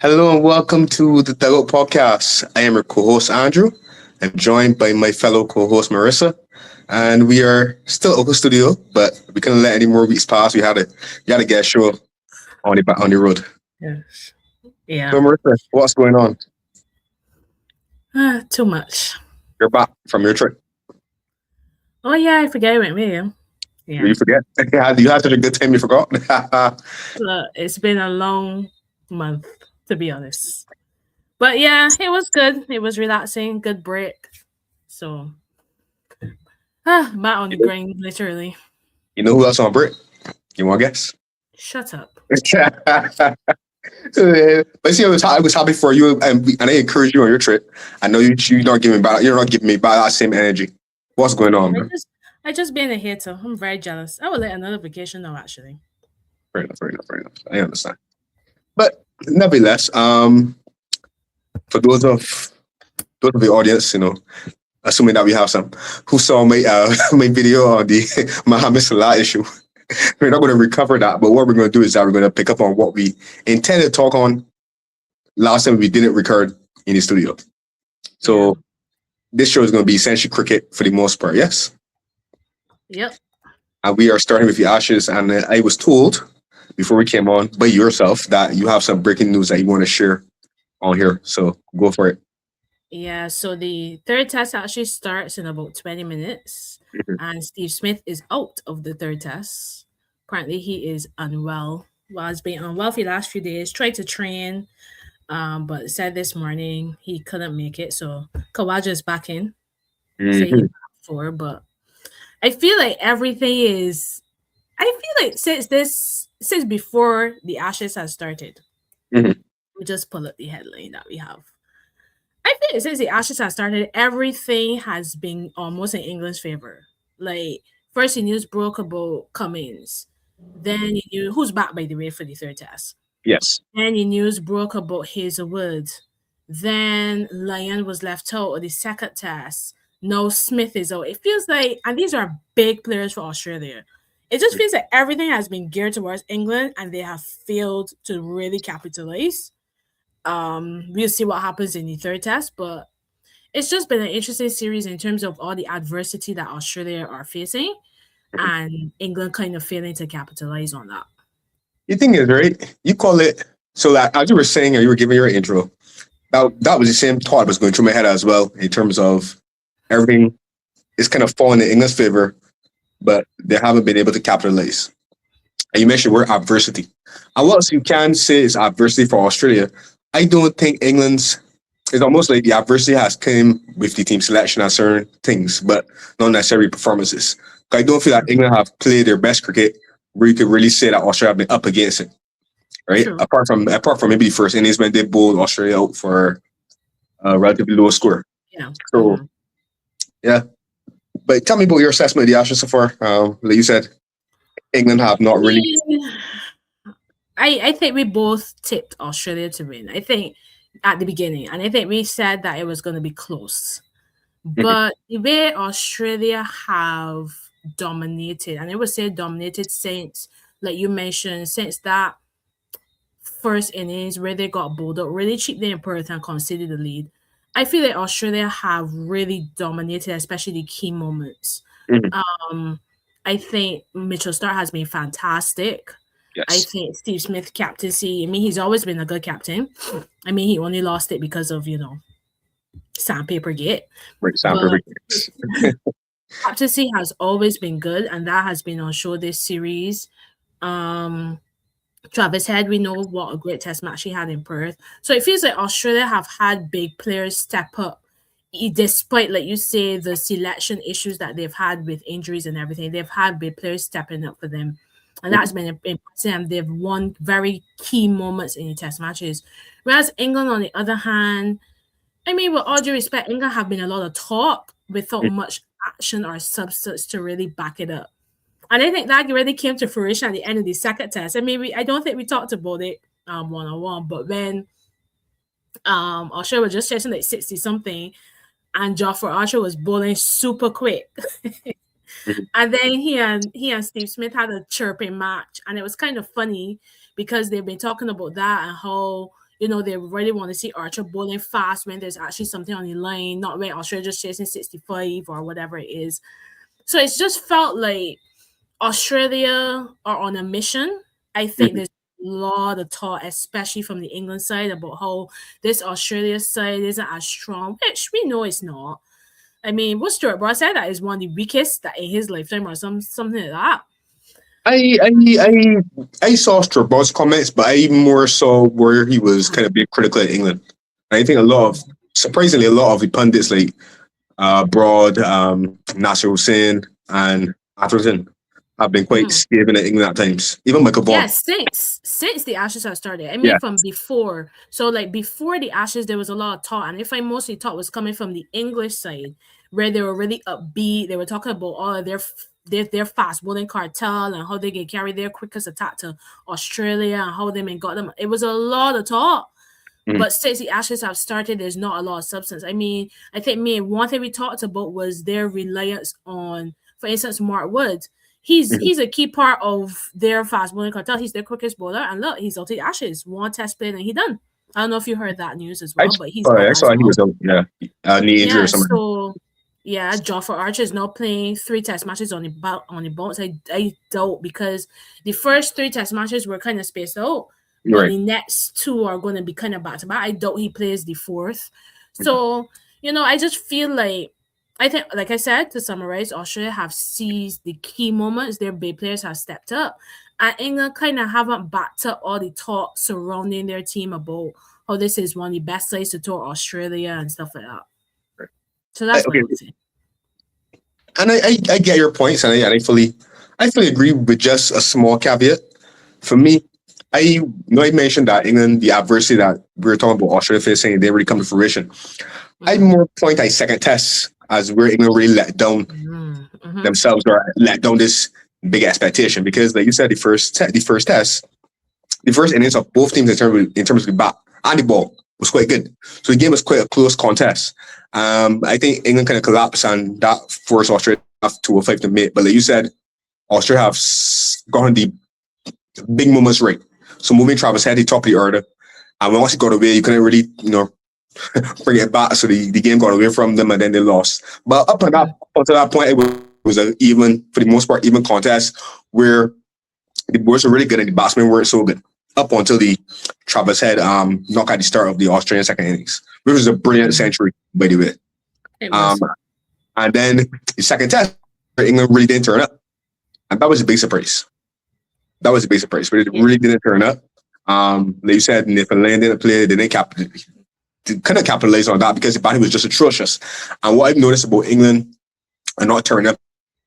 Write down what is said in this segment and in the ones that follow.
Hello and welcome to the Dugout Podcast. I am your co-host Andrew. I'm joined by my fellow co-host Marissa, and we are still Oka Studio, but we couldn't let any more weeks pass. We had to get a show on the road. Yes. So Yeah. Marissa, what's going on? Too much. You're back from your trip. Oh yeah, I forget I went with you. Did Yeah. you forget? You had such a good time you forgot. It's been a long month, to be honest. But yeah, it was good. It was relaxing, good break. So back on the grind, literally. You know who else on break? You want to guess? Shut up. But see, I was happy for you, and I encourage you on your trip. I know you're not giving me back that same energy. What's going on, I man? just I just being a hater. I'm very jealous. I would like another vacation now actually. Fair enough, fair enough, fair enough. I understand. But nevertheless, for those of the audience, assuming that we have some who saw my my video on the Mohammed Salah issue, we're not going to recover that. But what we're going to do is that we're going to pick up on what we intended to talk on last time we didn't record in the studio. Yeah. So this show is going to be essentially cricket for the most part, yes. Yep. And we are starting with the Ashes. And I was told before we came on by yourself that you have some breaking news that you want to share on here. So go for it. Yeah, so the third test actually starts in about 20 minutes, Mhm. and Steve Smith is out of the third test. Apparently, he is unwell. Well, he's been unwell for the last few days, tried to train, but said this morning he couldn't make it. So Kawaja is back in, say he's Mhm. back for, but I feel like everything is, I feel like since before the Ashes has started, Mhm. we just pull up the headline that we have. I think since the Ashes has started, everything has been almost in England's favor. Like first, the news broke about Cummins. Then you knew who's back by the way for the third test. Yes. Then the news broke about Hazelwood. Then Lyon was left out of the second test. No, Smith is out. It feels like, and these are big players for Australia. It just feels like everything has been geared towards England, and they have failed to really capitalize. We'll see what happens in the third test, but it's just been an interesting series in terms of all the adversity that Australia are facing and England kind of failing to capitalize on that. The thing is, right? You call it so that as you were saying or you were giving your intro, that was the same thought that was going through my head as well in terms of everything is kind of falling in England's favor, but they haven't been able to capitalize. And you mentioned word adversity. And what else you can say is adversity for Australia. I don't think England's it's almost like the adversity has come with the team selection and certain things, but not necessarily performances. I don't feel like England have played their best cricket where you could really say that Australia have been up against it, right? True. Apart from maybe the first innings when they bowled Australia out for a relatively low score. Yeah. So yeah. But tell me about your assessment of the Ashes so far. Like you said, England have not really. I think we both tipped Australia to win. I think at the beginning, and I think we said that it was going to be close. Mhm. But the way Australia have dominated, and I would say dominated since, like you mentioned, since that first innings where they got bowled up really cheaply in Perth and conceded the lead. I feel like Australia have really dominated, especially the key moments. Mhm. Um, I think Mitchell Stark has been fantastic. I Yes. think Steve Smith captaincy. I mean, he's always been a good captain. I mean, he only lost it because of sandpaper gate, Right. Sound but perfect. captaincy has always been good, and that has been on show this series. Um, Travis Head, we know what a great test match he had in Perth. So it feels like Australia have had big players step up, despite, like you say, the selection issues that they've had with injuries and everything. They've had big players stepping up for them, and that's been impressive. And they've won very key moments in the test matches. Whereas England, on the other hand, I mean, with all due respect, England have been a lot of talk without much action or substance to really back it up. And I think that really came to fruition at the end of the second test. I mean, I don't think we talked about it one on one, but when Archer was just chasing like 60 something and Joffrey Archer was bowling super quick. Mhm. And then he and Steve Smith had a chirping match. And it was kind of funny because they've been talking about that and how they really want to see Archer bowling fast when there's actually something on the line, not when Australia just chasing 65 or whatever it is. So it's just felt like Australia are on a mission. I think there's a lot of talk, especially from the England side, about how this Australia side isn't as strong, which we know it's not. I mean, what Stuart Broad said that is one of the weakest that in his lifetime or something like that. I saw Strabot's comments, but I more saw where he was kind of being critical of England. And I think surprisingly, a lot of the pundits like Broad, Nasser Hussain, and Atherton have been quite scathing at England at times. Even Michael Vaughan. Yeah, since the Ashes have started. I mean, from before. So, like, before the Ashes, there was a lot of talk. And if I mostly thought was coming from the English side, where they were really upbeat. They were talking about all of their fast bowling cartel and how they can carry their quickest attack to Australia and how they got them. It was a lot of talk. But since the Ashes have started, there's not a lot of substance. I mean, I think one thing we talked about was their reliance on, for instance, Mark Woods. He's a key part of their fast bowling cartel. He's their quickest bowler, and look, he's out the Ashes, one test play, and he done. I don't know if you heard that news as well, but he's. I saw he was out, knee injury or something. So Jofra Archer is now playing 3 test matches on the bounce. I doubt, because the first 3 test matches were kind of spaced out. Right. The next 2 are going to be kind of back to back. I doubt he plays the 4th. So I just feel like. I think, like I said, to summarize, Australia have seized the key moments. Their bay players have stepped up. And England kind of haven't backed up all the talk surrounding their team about how this is one of the best sides to tour Australia and stuff like that. Right. So that's what I would say. And I get your points, and I fully agree with just a small caveat. For me, I mentioned that England, the adversity that we were talking about Australia facing, they really come to fruition. I more point at second tests as where England really let down themselves, or let down this big expectation, because like you said, the first test, the first innings of both teams in terms of the bat and the ball was quite good. So the game was quite a close contest. I think England kind of collapsed, and that forced Australia to a 5 to mate. But like you said, Australia have gotten the big moments right. So moving Travis Head, the top of the order, and once he got away, you couldn't really bring it back. So the game got away from them, and then they lost. But up to that point, it was a for the most part, even contest where the bowlers were really good and the batsmen weren't so good. Up until the Travis Head knock at the start of the Australian second innings, which was a brilliant century, by the way. And then the second test, England really didn't turn up. And that was a big surprise. But it really didn't turn up. Like you said, if a lane didn't play, they couldn't capitalize on that because the batting was just atrocious. And what I've noticed about England and not turning up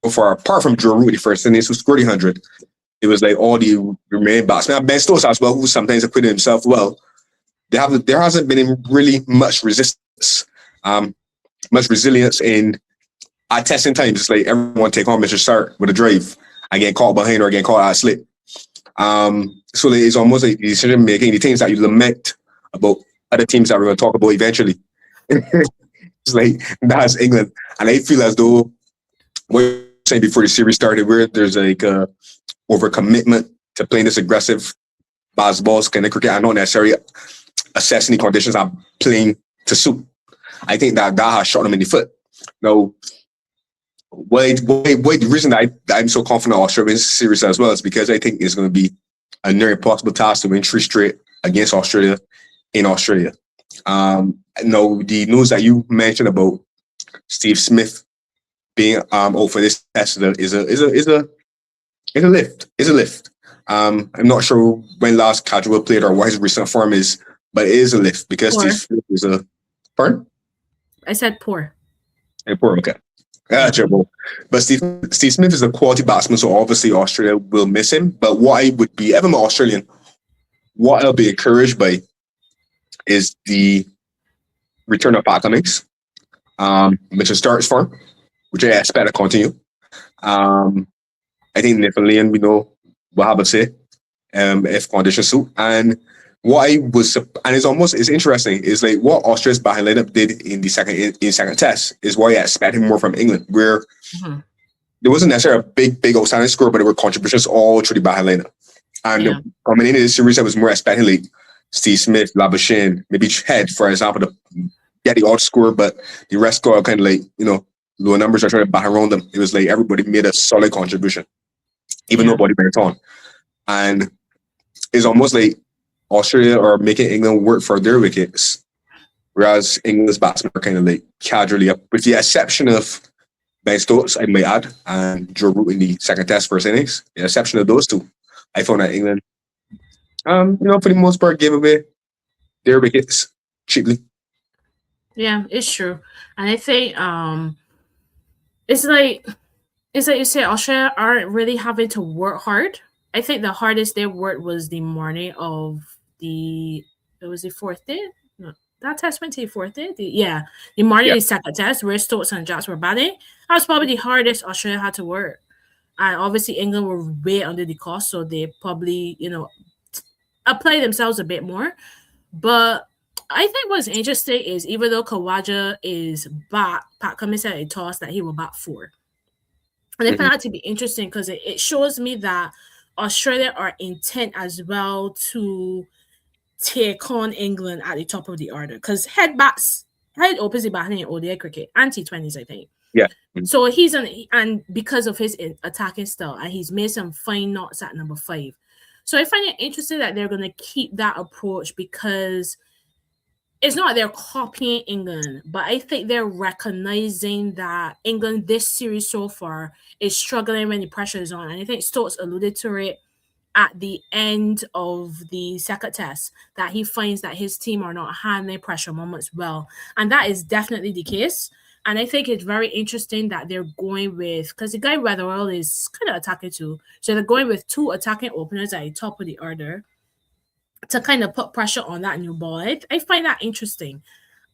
apart from Joe Root, the first innings, who scored 100, it was like all the remaining batsmen. Ben Stokes as well, who sometimes acquitted himself well. There hasn't been really much resistance, much resilience at testing times. It's like everyone take on Mr. Start with a drive and get caught behind or get caught out slip. So it's almost like the decision making, the things that you lament about other teams that we're going to talk about eventually. It's like, that's England. And I feel as though what you were saying before the series started, where there's like a overcommitment to playing this aggressive basketball kind of cricket and not necessarily assessing the conditions I'm playing to suit. I think that has shot them in the foot. Now, the reason that I'm so confident Australia wins the series as well is because I think it's going to be a near impossible task to win 3 straight against Australia in Australia. Now, the news that you mentioned about Steve Smith being out for this test is a lift. I'm not sure when last Cadwell played or what his recent form is, but it is a lift because Steve Smith is a... Pardon? I said poor. Poor, okay. Terrible. But Steve Smith is a quality batsman, so obviously Australia will miss him. But what I would be, if I'm Australian, what I'll be encouraged by is the return of Pat Cummings, which is Stark's form, which I expect to continue. I think Nathan Lane, will have a say if conditions suit. And what I was, and it's interesting, is like what Australia's batting lineup did in the second test is what I expected more from England, where there wasn't necessarily a big outstanding score, but there were contributions all through the batting lineup. And coming into this series, I was more expecting like Steve Smith, Labuschagne, maybe Head, for example, to get the odd score, but the rest got kind of like, lower numbers are trying to bat around them. It was like everybody made a solid contribution, even Yeah. nobody went on. And it's almost like Australia are making England work for their wickets, whereas England's batsmen are kind of like casually up, with the exception of Ben Stokes, I might add, and Joe Root in the second test first innings. The exception of those two, I found that England, for the most part, gave away their wickets cheaply. Yeah, it's true. And I think it's like you say, Australia aren't really having to work hard. I think the hardest they worked was the morning of it was the fourth day? No, that test went to the fourth day? The morning of the second test where Stokes and Jacks were batting. That was probably the hardest Australia had to work. And obviously England were way under the cost, so they probably, apply themselves a bit more. But I think what's interesting is even though Khawaja is back, Pat Cummins said a toss that he will bat 4. And I find that to be interesting because it shows me that Australia are intent as well to take on England at the top of the order. Because Head opens the batting in ODI cricket and T20s, I think. Yeah. So and because of his attacking style, and he's made some fine knots at number 5. So I find it interesting that they're going to keep that approach because it's not they're copying England, but I think they're recognizing that England this series so far is struggling when the pressure is on. And I think Stokes alluded to it at the end of the second test, that he finds that his team are not handling pressure moments well. And that is definitely the case. And I think it's very interesting that they're going with, because the guy Weatherall is kind of attacking too. So they're going with 2 attacking openers at the top of the order to kind of put pressure on that new ball. I find that interesting.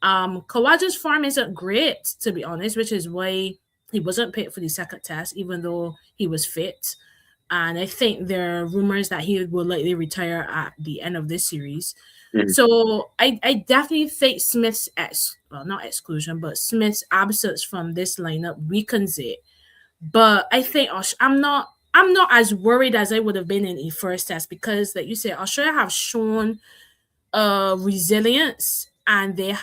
Khawaja's form isn't great, to be honest, which is why he wasn't picked for the second test, even though he was fit. And I think there are rumors that he will likely retire at the end of this series. Mm-hmm. So I definitely think Smith's not exclusion, but Smith's absence from this lineup weakens it. But I think I'm not as worried as I would have been in the first test because, like you said, Australia have shown resilience and their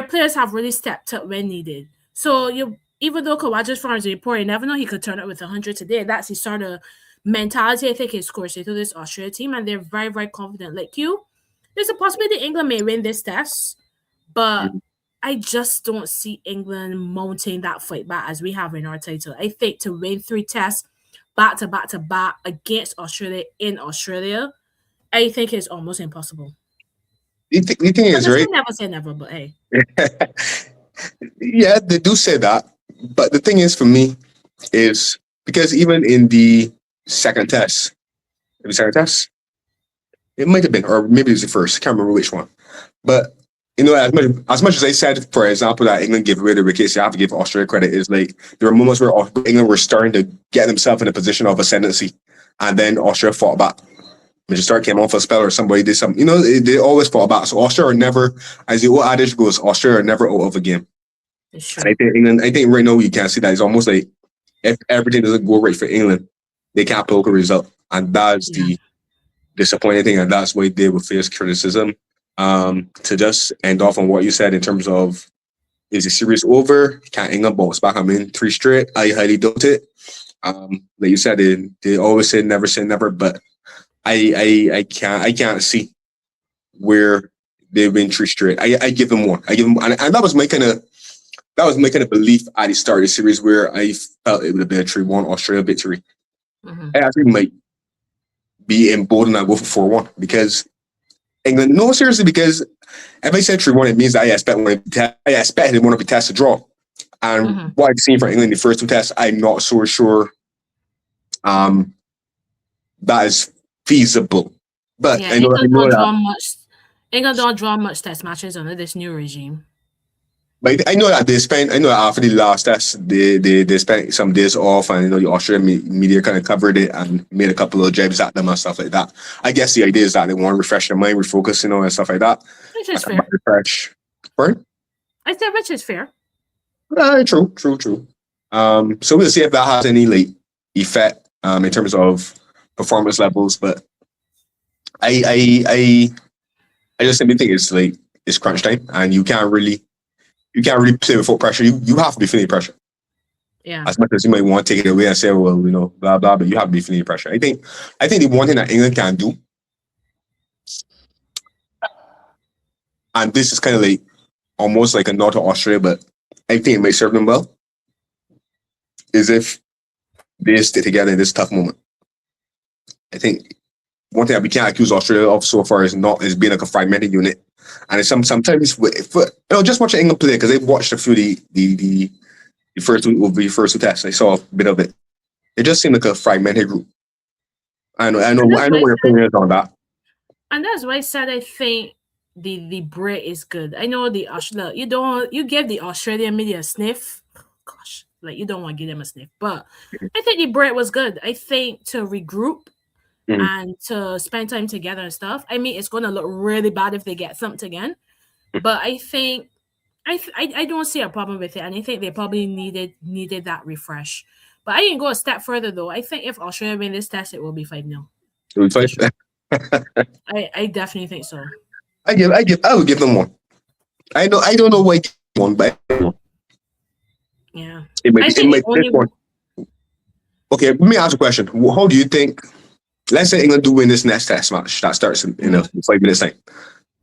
players have really stepped up when needed. So even though Khawaja's form is report, you never know he could turn up with 100 today. That's the sort of mentality I think is coursing through this Australia team, and they're very, very confident. Like there's a possibility England may win this test, but I just don't see England mounting that fight back as we have in our title. I think to win 3 tests back to back against Australia in Australia, I think it's almost impossible. You think it's right? Never say never, but hey. Yeah, they do say that. But the thing is, for me, is because even in the second test, it might have been, or maybe it was the first. I can't remember which one. But as much as I said, for example, that England gave away the wickets, you have to give Australia credit. Is like there were moments where England were starting to get themselves in a position of ascendancy, and then Australia fought back. Mr. Stark came off a spell, or somebody did something. They always fought back. So Australia are never, as the old adage goes, Australia are never out of a game. Sure. And I think right now you can see that it's almost like if everything doesn't go right for England, they can't pull a result, and that's the disappointing thing, and that's why they will face criticism. To just end off on what you said in terms of, is the series over? Can England bounce back? 3 straight. I highly doubt it. Like you said, they always say never, but I can't see where they win 3 straight. I give them one. And that was my kind of belief at the start of the series, where I felt it would have been a 3-1 Australia victory. Mm-hmm. I actually might be emboldened and go for 4-1 because England. No, seriously, because if I said 3-1, it means that I expected one of the tests to draw. And what I've seen from England in the first 2 tests, I'm not so sure that is feasible. But I know that England don't draw much test matches under this new regime. But I know that after the last test, they spent some days off, and the Australian media kind of covered it and made a couple of jabs at them and stuff like that. I guess the idea is that they want to refresh their mind, refocus, and stuff like that. Which is fair. Refresh. Pardon? I said which is fair. True. So we'll see if that has any effect in terms of performance levels. But I just simply think it's like it's crunch time, and you can't really play without pressure. You have to be feeling pressure. Yeah. As much as you might want to take it away and say, well, blah blah, but you have to be feeling pressure. I think the one thing that England can do, and this is kind of like almost like a nod to Australia, but I think it may serve them well, is if they stay together in this tough moment. I think one thing that we can't accuse Australia of so far is being like a fragmented unit, and it's sometimes just watching England play because they watched a few the first two tests. I saw a bit of it. It just seemed like a fragmented group. I know what your opinion is on that. And that's why I said I think the Brit is good. I know the Australia. You give the Australian media a sniff. Gosh, like you don't want to give them a sniff, but I think the Brit was good. I think to regroup and to spend time together and stuff. I mean, it's gonna look really bad if they get thumped again, but I think I don't see a problem with it, and I think they probably needed that refresh. But I can go a step further though. I think if Australia win this test, it will be 5-0. Sure. I definitely think so. I will give them one. I don't know why one, but yeah. It might one. Okay, let me ask a question. How do you think? Let's say England do win this next test match that starts in 5 minutes time.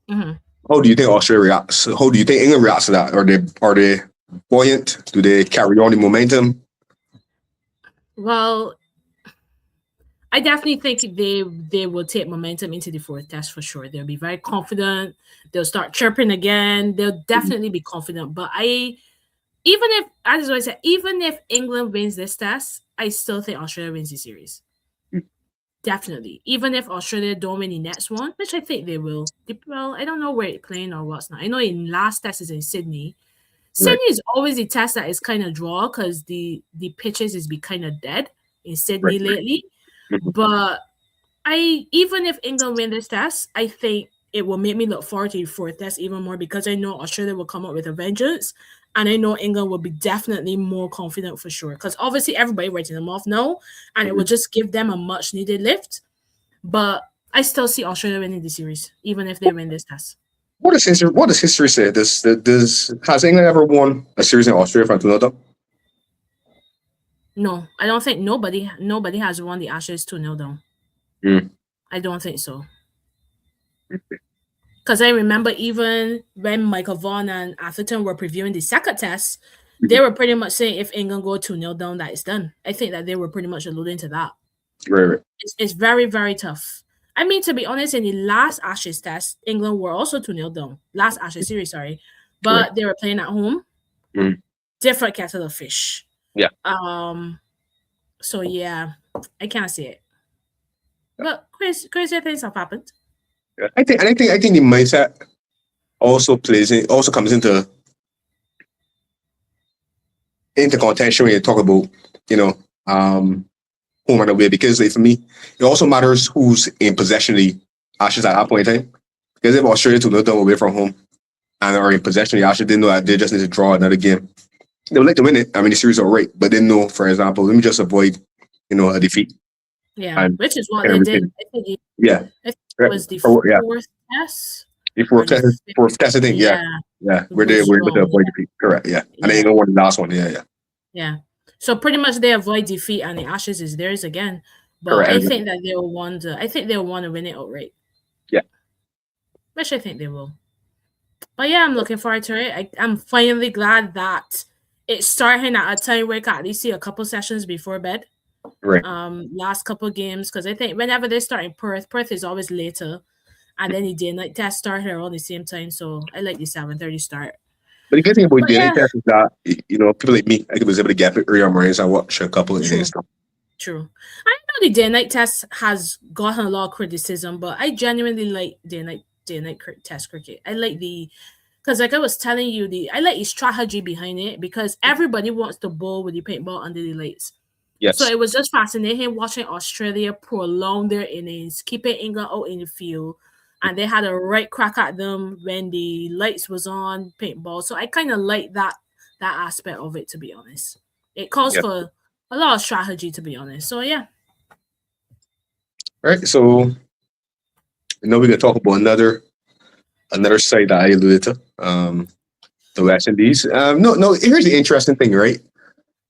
Mm-hmm. How do you think Australia reacts? How do you think England reacts to that? Are they buoyant? Do they carry on the momentum? Well, I definitely think they will take momentum into the fourth test for sure. They'll be very confident. They'll start chirping again. They'll definitely be confident. But even if England wins this test, I still think Australia wins the series. Definitely. Even if Australia don't win the next one, which I think they will. Well, I don't know where it's playing or what's not. I know in last test is in Sydney. Sydney is always the test that is kind of draw because the pitches is be kind of dead in Sydney lately. But even if England win this test, I think it will make me look forward to the fourth test even more because I know Australia will come up with a vengeance. And I know England will be definitely more confident for sure. Because obviously everybody writing them off now. And it will just give them a much needed lift. But I still see Australia winning the series, even if they win this test. What does history say? Has England ever won a series in Australia from 2-0? No, I don't think nobody has won the Ashes 2-0 down. I don't think so. Because I remember even when Michael Vaughan and Atherton were previewing the second test, they were pretty much saying if England go 2-0 down, that is done. I think that they were pretty much alluding to that. Right. It's very, very tough. I mean, to be honest, in the last Ashes test, England were also 2-0 down. Last Ashes series, sorry. But they were playing at home. Different kettle of fish. Yeah. So, yeah, I can't see it. But crazy things have happened. I think the mindset also comes into contention when you talk about home and away because for me it also matters who's in possession of the Ashes at that point in time. Because if Australia 2-0 down away from home and are in possession of the Ashes, they know that they just need to draw another game. They would like to win it. I mean the series are right, but they know, for example, let me just avoid a defeat. Yeah, which is what they did. It was the fourth test. The fourth test, I think. Yeah. Where they were able to avoid defeat. Correct. Yeah, and they won the last one. Yeah. So pretty much they avoid defeat, and the Ashes is theirs again. But correct. I think that they'll want to win it outright. Yeah. Which I think they will. But yeah, I'm looking forward to it. I'm finally glad that it's starting at a time where I can at least see a couple sessions before bed. Right. Last couple games, because I think whenever they start in Perth is always later, and then the day-night test start around the same time. So I like the 7:30 start. But the good thing about day-night test is that people like me, I was able to get up earlier mornings and watch a couple of days. True. I know the day-night test has gotten a lot of criticism, but I genuinely like day-night test cricket. I like because like I was telling you, I like the strategy behind it because everybody wants to bowl with the paintball under the lights. Yes. So it was just fascinating watching Australia prolong their innings, keeping England out in the field, and they had a right crack at them when the lights was on paintball. So I kind of like that aspect of it, to be honest. It calls for a lot of strategy, to be honest. So yeah. All right. So Now we're gonna talk about another side that I alluded to. The West Indies. No. Here's the interesting thing, right?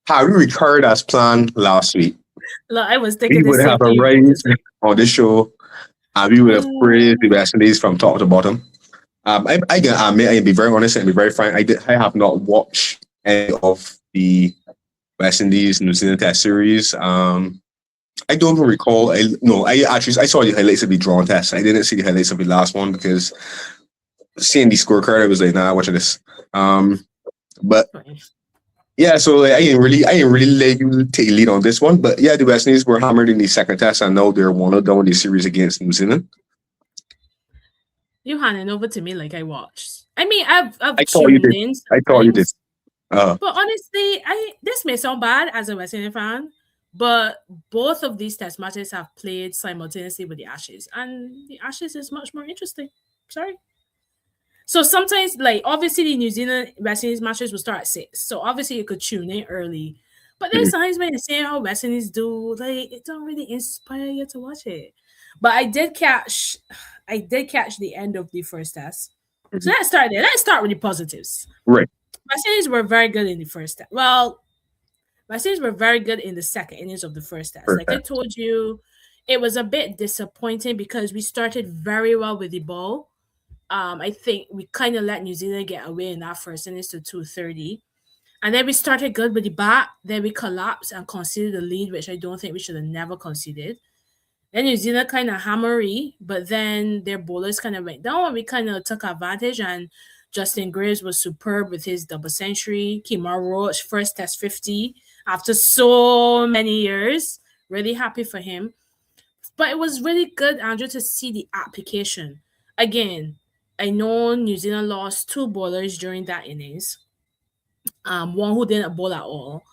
How we recorded as planned last week. Look, I was We thinking the would same have a thing. rise on this show, and we would have praised the West Indies from top to bottom. I can admit, I can be very honest and be very frank. I have not watched any of the West Indies New Zealand Test series. I don't even recall. I saw the highlights of the drawn test. I didn't see the highlights of the last one because seeing the scorecard, I was like, nah, watching this. But yeah, so like, I didn't really let you take lead on this one. But yeah, the West Indies were hammered in the second test, and now they're 1-0 in the series against New Zealand. You handing over to me like I watched. I mean, I've I thought you tuned did. in I thought you did. sometimes, but honestly, this may sound bad as a West Indian fan, but both of these test matches have played simultaneously with the Ashes, and the Ashes is much more interesting. Sorry. So sometimes, like obviously, the New Zealand West Indies matches will start at 6, so obviously you could tune in early. But there's times when you see how West Indies do, like it don't really inspire you to watch it. But I did catch the end of the first test. So let's start there. Let's start with the positives. Right. West Indies were very good in the first test. Well, West Indies were very good in the second innings of the first test. Like I told you, it was a bit disappointing because we started very well with the ball. I think we kind of let New Zealand get away in that first innings to 230. And then we started good with the bat. Then we collapsed and conceded the lead, which I don't think we should have never conceded. Then New Zealand kind of hammery, but then their bowlers kind of went down and we kind of took advantage. And Justin Graves was superb with his double century. Kemar Roach, first test 50 after so many years. Really happy for him. But it was really good, Andrew, to see the application. Again, I know New Zealand lost 2 bowlers during that innings. One who didn't bowl at all.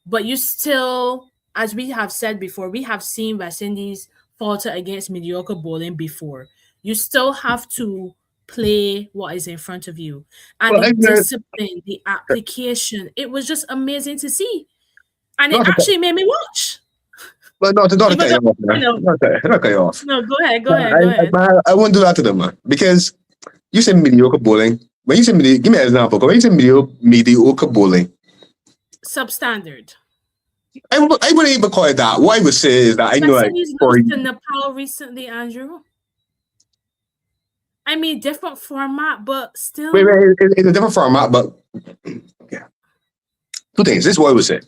But you still, as we have said before, we have seen West Indies falter against mediocre bowling before. You still have to play what is in front of you. And Well, the I, discipline, the application, it was just amazing to see. And it not to, actually made me watch. but not to Even cut you though, off, man. Not to cut you off. no, go ahead, go But ahead, go ahead. I won't do that to them, man. Because you said mediocre bowling. When you say give me an example. When you say mediocre bowling, Substandard. I wouldn't even call it that. What I would say is that I know West like Indies for lost to Nepal recently, Andrew. I mean, different format, but still. it's a different format, but yeah. 2 things. This is what I would say.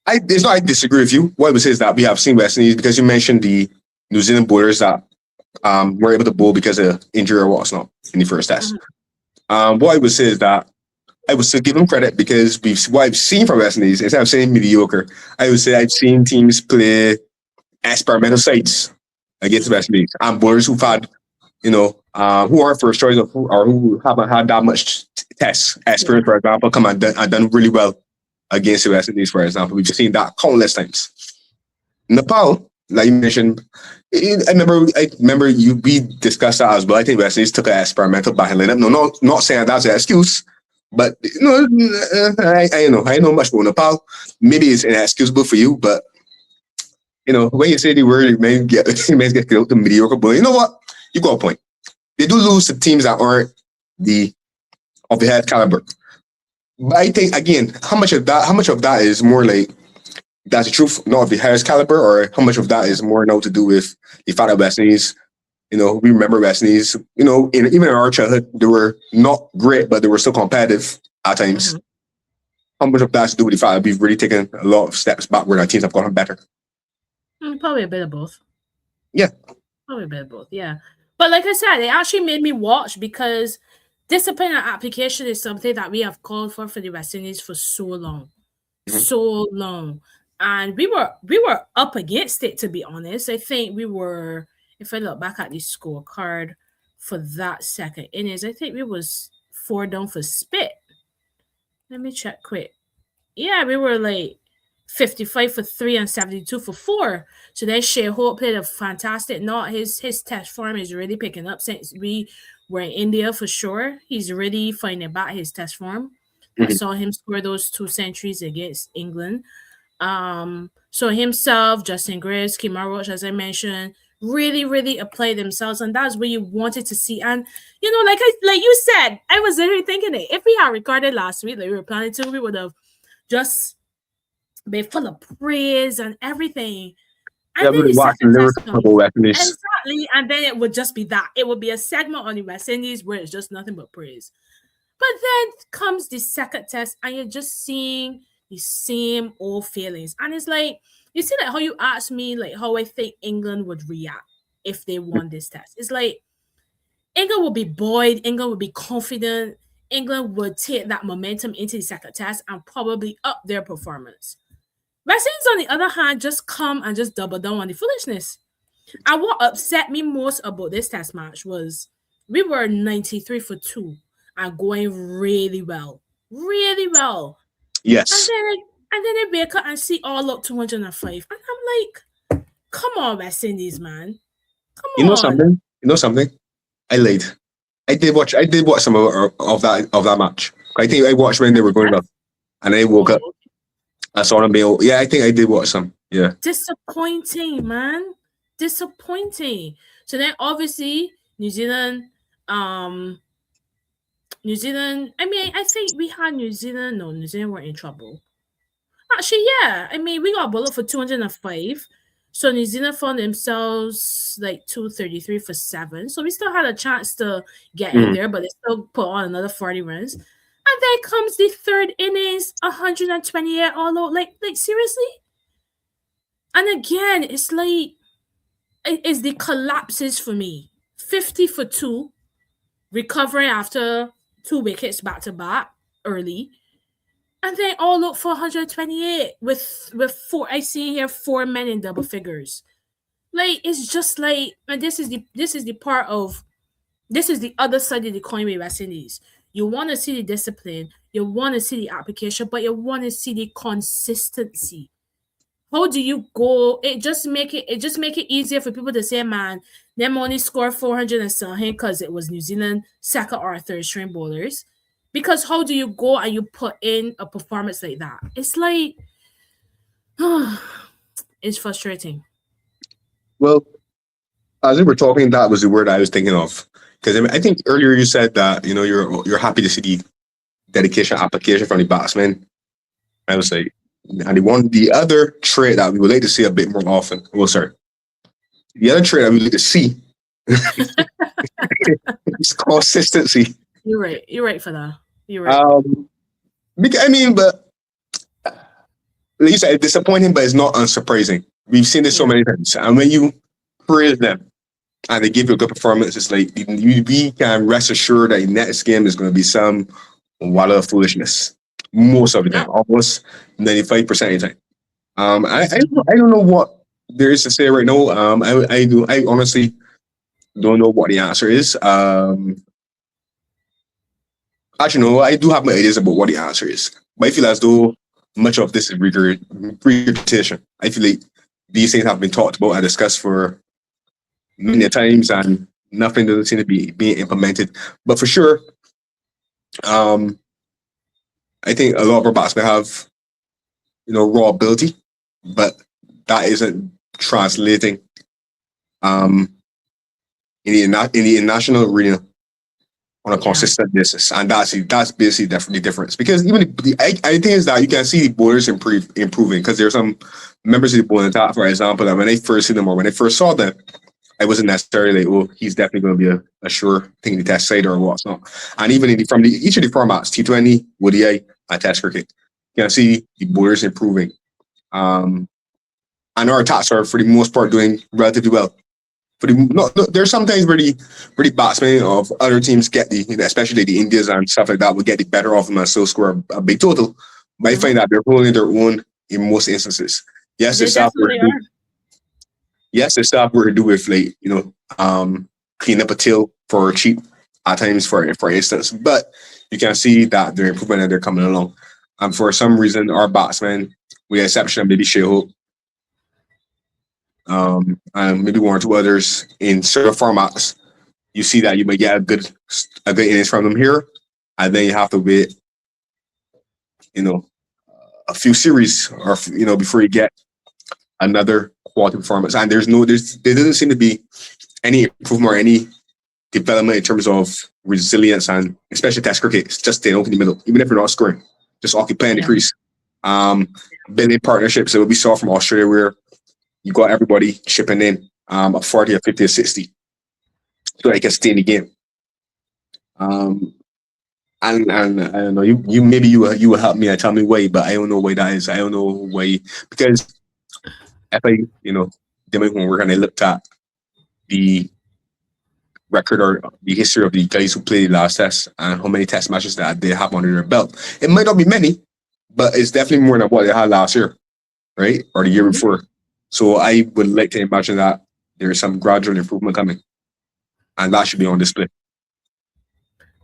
It's not I disagree with you. What I would say is that we have seen West Indies because you mentioned the New Zealand bowlers that were able to bowl because of injury or whatnot in the first test. What I would say is that I would still give them credit because what I've seen from West Indies, instead of saying mediocre, I would say I've seen teams play experimental sides against West Indies and bowlers who've had, who aren't first choice or who haven't had that much test experience, for example, come and done really well against the West Indies, for example. We've seen that countless times. Nepal, like you mentioned, I remember we discussed that as well. I think West Indies took an experimental batting lineup. No, not saying that's an excuse, but I know much about Nepal. Maybe it's inexcusable for you, but when you say the word, it may get killed to mediocre. But you know what? You got a point. They do lose to teams that aren't of the head caliber. But I think again, how much of that is more like that's the truth, not of the highest caliber, or how much of that is more now to do with the fact that West Indies, we remember West Indies, even in our childhood, they were not great, but they were still competitive at times. Mm-hmm. How much of that has to do with the fact that we've really taken a lot of steps back where our teams have gotten better? Probably a bit of both. Yeah. Probably a bit of both, yeah. But like I said, it actually made me watch because discipline and application is something that we have called for the West Indies for so long. Mm-hmm. So long. And we were up against it, to be honest. I think we were, if I look back at the scorecard for that second innings, I think we was 4 down for spit. Let me check quick. Yeah, we were like 55 for 3 and 72 for 4. So then Shea Hope played a fantastic knot. His test form is really picking up since we were in India for sure. He's really finding back his test form. Mm-hmm. I saw him score those 2 centuries against England. So himself, Justin Graves, Kemar Roach, as I mentioned, really, really apply themselves, and that's what you wanted to see. And like you said, I was literally thinking it. If we had recorded last week, like we were planning to, we would have just been full of praise and everything. And Yeah, then we the watched second test lyrical comes. weapons. Exactly. And then it would just be that. It would be a segment on the West Indies where it's just nothing but praise. But then comes the second test, and you're just seeing the same old feelings. And it's like, you see, like how you asked me, like how I think England would react if they won this test. It's like England would be buoyed, England would be confident, England would take that momentum into the second test and probably up their performance. West Indies, on the other hand, just come and just double down on the foolishness. And what upset me most about this test match was we were 93 for 2 and going really well. Really well. And Yes. then they wake up and see all up 205. And I'm like, come on, West Indies, man. Come You know on. something? You know something? I lied. I did watch some of that match. I think I watched when they were going up, and I woke up. Oh, I saw them being. Yeah, I think I did watch some. Yeah. disappointing, man. Disappointing. So then obviously um New Zealand, I mean, I think we had New Zealand. No, New Zealand were in trouble. Actually, yeah. I mean, we got a bullet for 205. So New Zealand found themselves like 233 for 7. So we still had a chance to get in Mm. there, but they still put on another 40 runs. And then comes the third innings, 128 all out. Like seriously? And again, it's like it's the collapses for me. 50 for 2, recovering after 2 wickets back to back early. And then all up for 128 with four. I see here 4 men in double figures. Like it's just like, and this is the other side of the coin with West Indies. You want to see the discipline, you want to see the application, but you want to see the consistency. How do you go? It just make it easier for people to say, man, them only score 400 and something because it was New Zealand second or third string bowlers. Because how do you go and you put in a performance like that? It's like it's frustrating. Well, as we were talking, that was the word I was thinking of. Because I think earlier you said that you're happy to see the dedication application from the batsman. I was like, and the other trait that we would like to see a bit more often. Well, sorry, the other trait that we would like to see is consistency. You're right. You're right for that. You're right. But like you said, it's disappointing, but it's not unsurprising. We've seen this so Yeah. many times, and when you praise them and they give you a good performance, it's like we can rest assured that the next game is going to be some wild foolishness. Most of the time, almost 95% of the time. I don't know what there is to say right now. I honestly don't know what the answer is. Actually, no, I do have my ideas about what the answer is, but I feel as though much of this is regurgitation. I feel like these things have been talked about and discussed for many times, and nothing doesn't seem to be being implemented. But for sure, um, I think a lot of our batsmen have, raw ability, but that isn't translating um, in the international arena on a Yeah. consistent basis, and that's basically the difference. Because even I think is that you can see the bowlers improving, because there's some members of the bowling attack, for example, that when I first see them or when I first saw them, I wasn't necessarily like, oh, he's definitely going to be a sure thing in the test side or what's not. And even from each of the formats, T20, ODI, and Test cricket, you can see the bowlers improving. And our attacks are, for the most part, doing relatively well. There's sometimes where the batsmen of other teams get especially the Indians and stuff like that, will get the better of them and still score a big total. But I find that they're holding their own in most instances. Yes, They there's stuff where definitely are. yes, there's stuff where to do with clean up a tail for cheap at times, for instance. But you can see that they're improving and they're coming along. And for some reason, our batsmen, with the exception of maybe Shea Hope, and maybe one or two others in certain formats, you see that you may get a good innings from them here, and then you have to wait, a few series or before you get another quality performance. And there doesn't seem to be any improvement or any development in terms of resilience, and especially test cricket. It's just staying open in the middle, even if you're not scoring, just occupying the crease. Building partnerships that we saw from Australia, where you got everybody chipping in a 40 or 50 or 60 so they can stay in the game. And I don't know, you maybe you will help me and tell me why, but I don't know why that is. I don't know why, because if I, when we're gonna look at the record or the history of the guys who played the last test and how many test matches that they have under their belt, it might not be many, but it's definitely more than what they had last year, right? Or the year before. So I would like to imagine that there is some gradual improvement coming, and that should be on display.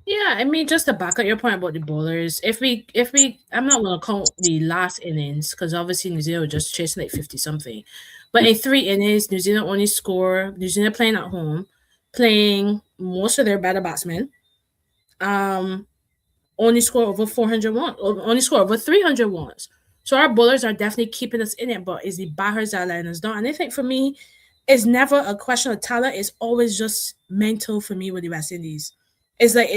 Yeah, I mean, just to back up your point about the bowlers, if we, I'm not gonna count the last innings because obviously New Zealand were just chasing like 50 something, but in 3 innings, New Zealand only score. New Zealand playing at home, playing most of their better batsmen, only score over 400 once, only score over 300 once. So our bowlers are definitely keeping us in it, but is the batters that letting us down? And I think for me, it's never a question of talent. It's always just mental for me with the West Indies. It's like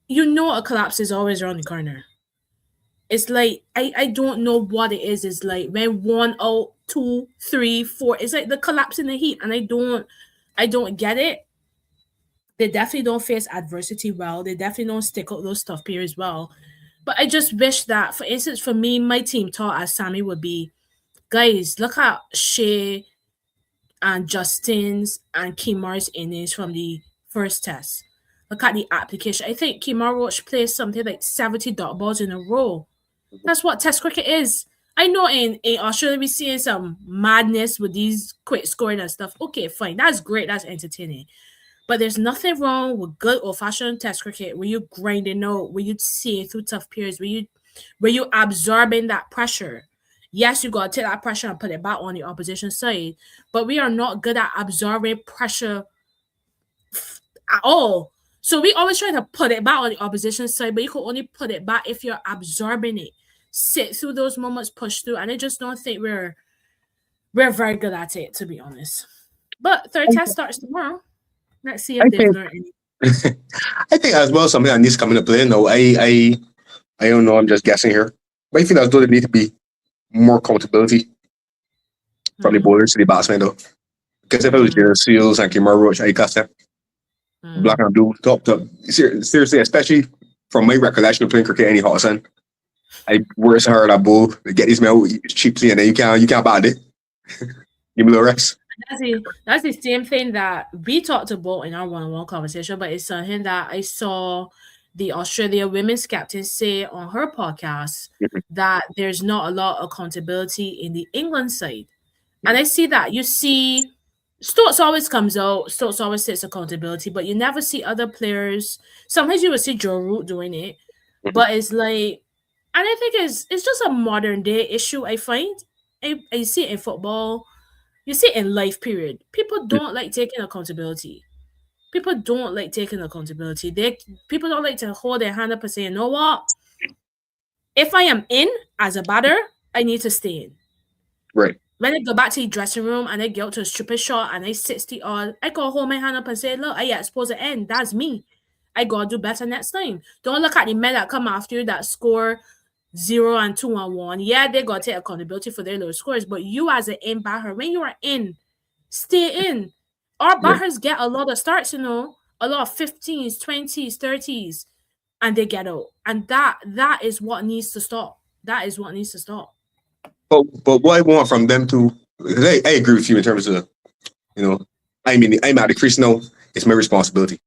a collapse is always around the corner. It's like I don't know what it is. It's like when 1 out, 2, 3, 4. It's like the collapse in the heat, and I don't get it. They definitely don't face adversity well. They definitely don't stick out those tough periods well. But I just wish that, for instance, for me, my team thought as Sammy would be, guys, look at Shea and Justin's and Kimar's innings from the first test. Look at the application. I think Kimar Roach plays something like 70 dot balls in a row. That's what test cricket is. I know in Australia we seeing some madness with these quick scoring and stuff. Okay, fine. That's great. That's entertaining. But there's nothing wrong with good old-fashioned test cricket where you grinding out, where you see through tough periods, where you absorbing that pressure. Yes, you gotta take that pressure and put it back on the opposition side, but we are not good at absorbing pressure at all. So we always try to put it back on the opposition side, but you can only put it back if you're absorbing it. Sit through those moments, push through, and I just don't think we're very good at it, to be honest. But third test starts tomorrow. Let's see if they've learned anything. I think as well something that needs coming to play. No, I don't know. I'm just guessing here, but I feel as though there need to be more accountability from the bowlers to the batsmen, though. Because if it was Jared Seals and Kimar Roach, I cast them black and blue, top. Seriously, especially from my recollection of playing cricket any hot sun, I worked hard at bowl to get these men cheaply, and then you can't bat it. Give me a little rest. That's the same thing that we talked about in our one-on-one conversation, but it's something that I saw the Australia women's captain say on her podcast, that there's not a lot of accountability in the England side. And I see that. You see, Stokes always comes out, Stokes always takes accountability, but you never see other players. Sometimes you will see Joe Root doing it, but it's like, and I think it's just a modern day issue, I find. I see it in football. You see it in life, period. People don't like taking accountability. People don't like taking accountability. People don't like to hold their hand up and say, you know what? If I am in as a batter, I need to stay in. Right. When I go back to the dressing room and I get out to a stupid shot and I 60 odd, I go hold my hand up and say, look, I supposed to end. That's me. I gotta do better next time. Don't look at the men that come after you that score 0 and 2 and 1. Yeah, they gotta take accountability for their low scores, but you as an in batter, when you are in, stay in. Our batters get a lot of starts, a lot of 15s, 20s, 30s, and they get out. And that is what needs to stop. That is what needs to stop. But what I want from them too, I agree with you in terms of, I'm at the crease now. It's my responsibility.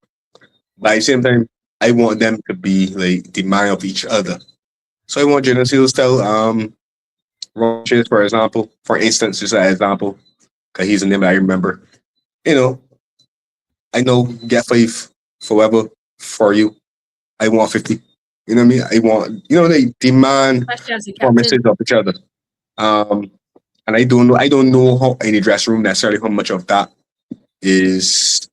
But at the same time, I want them to be like the man of each other. So I want Jaden Seals to tell Roches, for instance, just an example, because he's a name that I remember. I know get 5 forever for you. I want 50. You know what I mean? I want, they demand performances of each other. And I don't know how in the dressing room necessarily how much of that is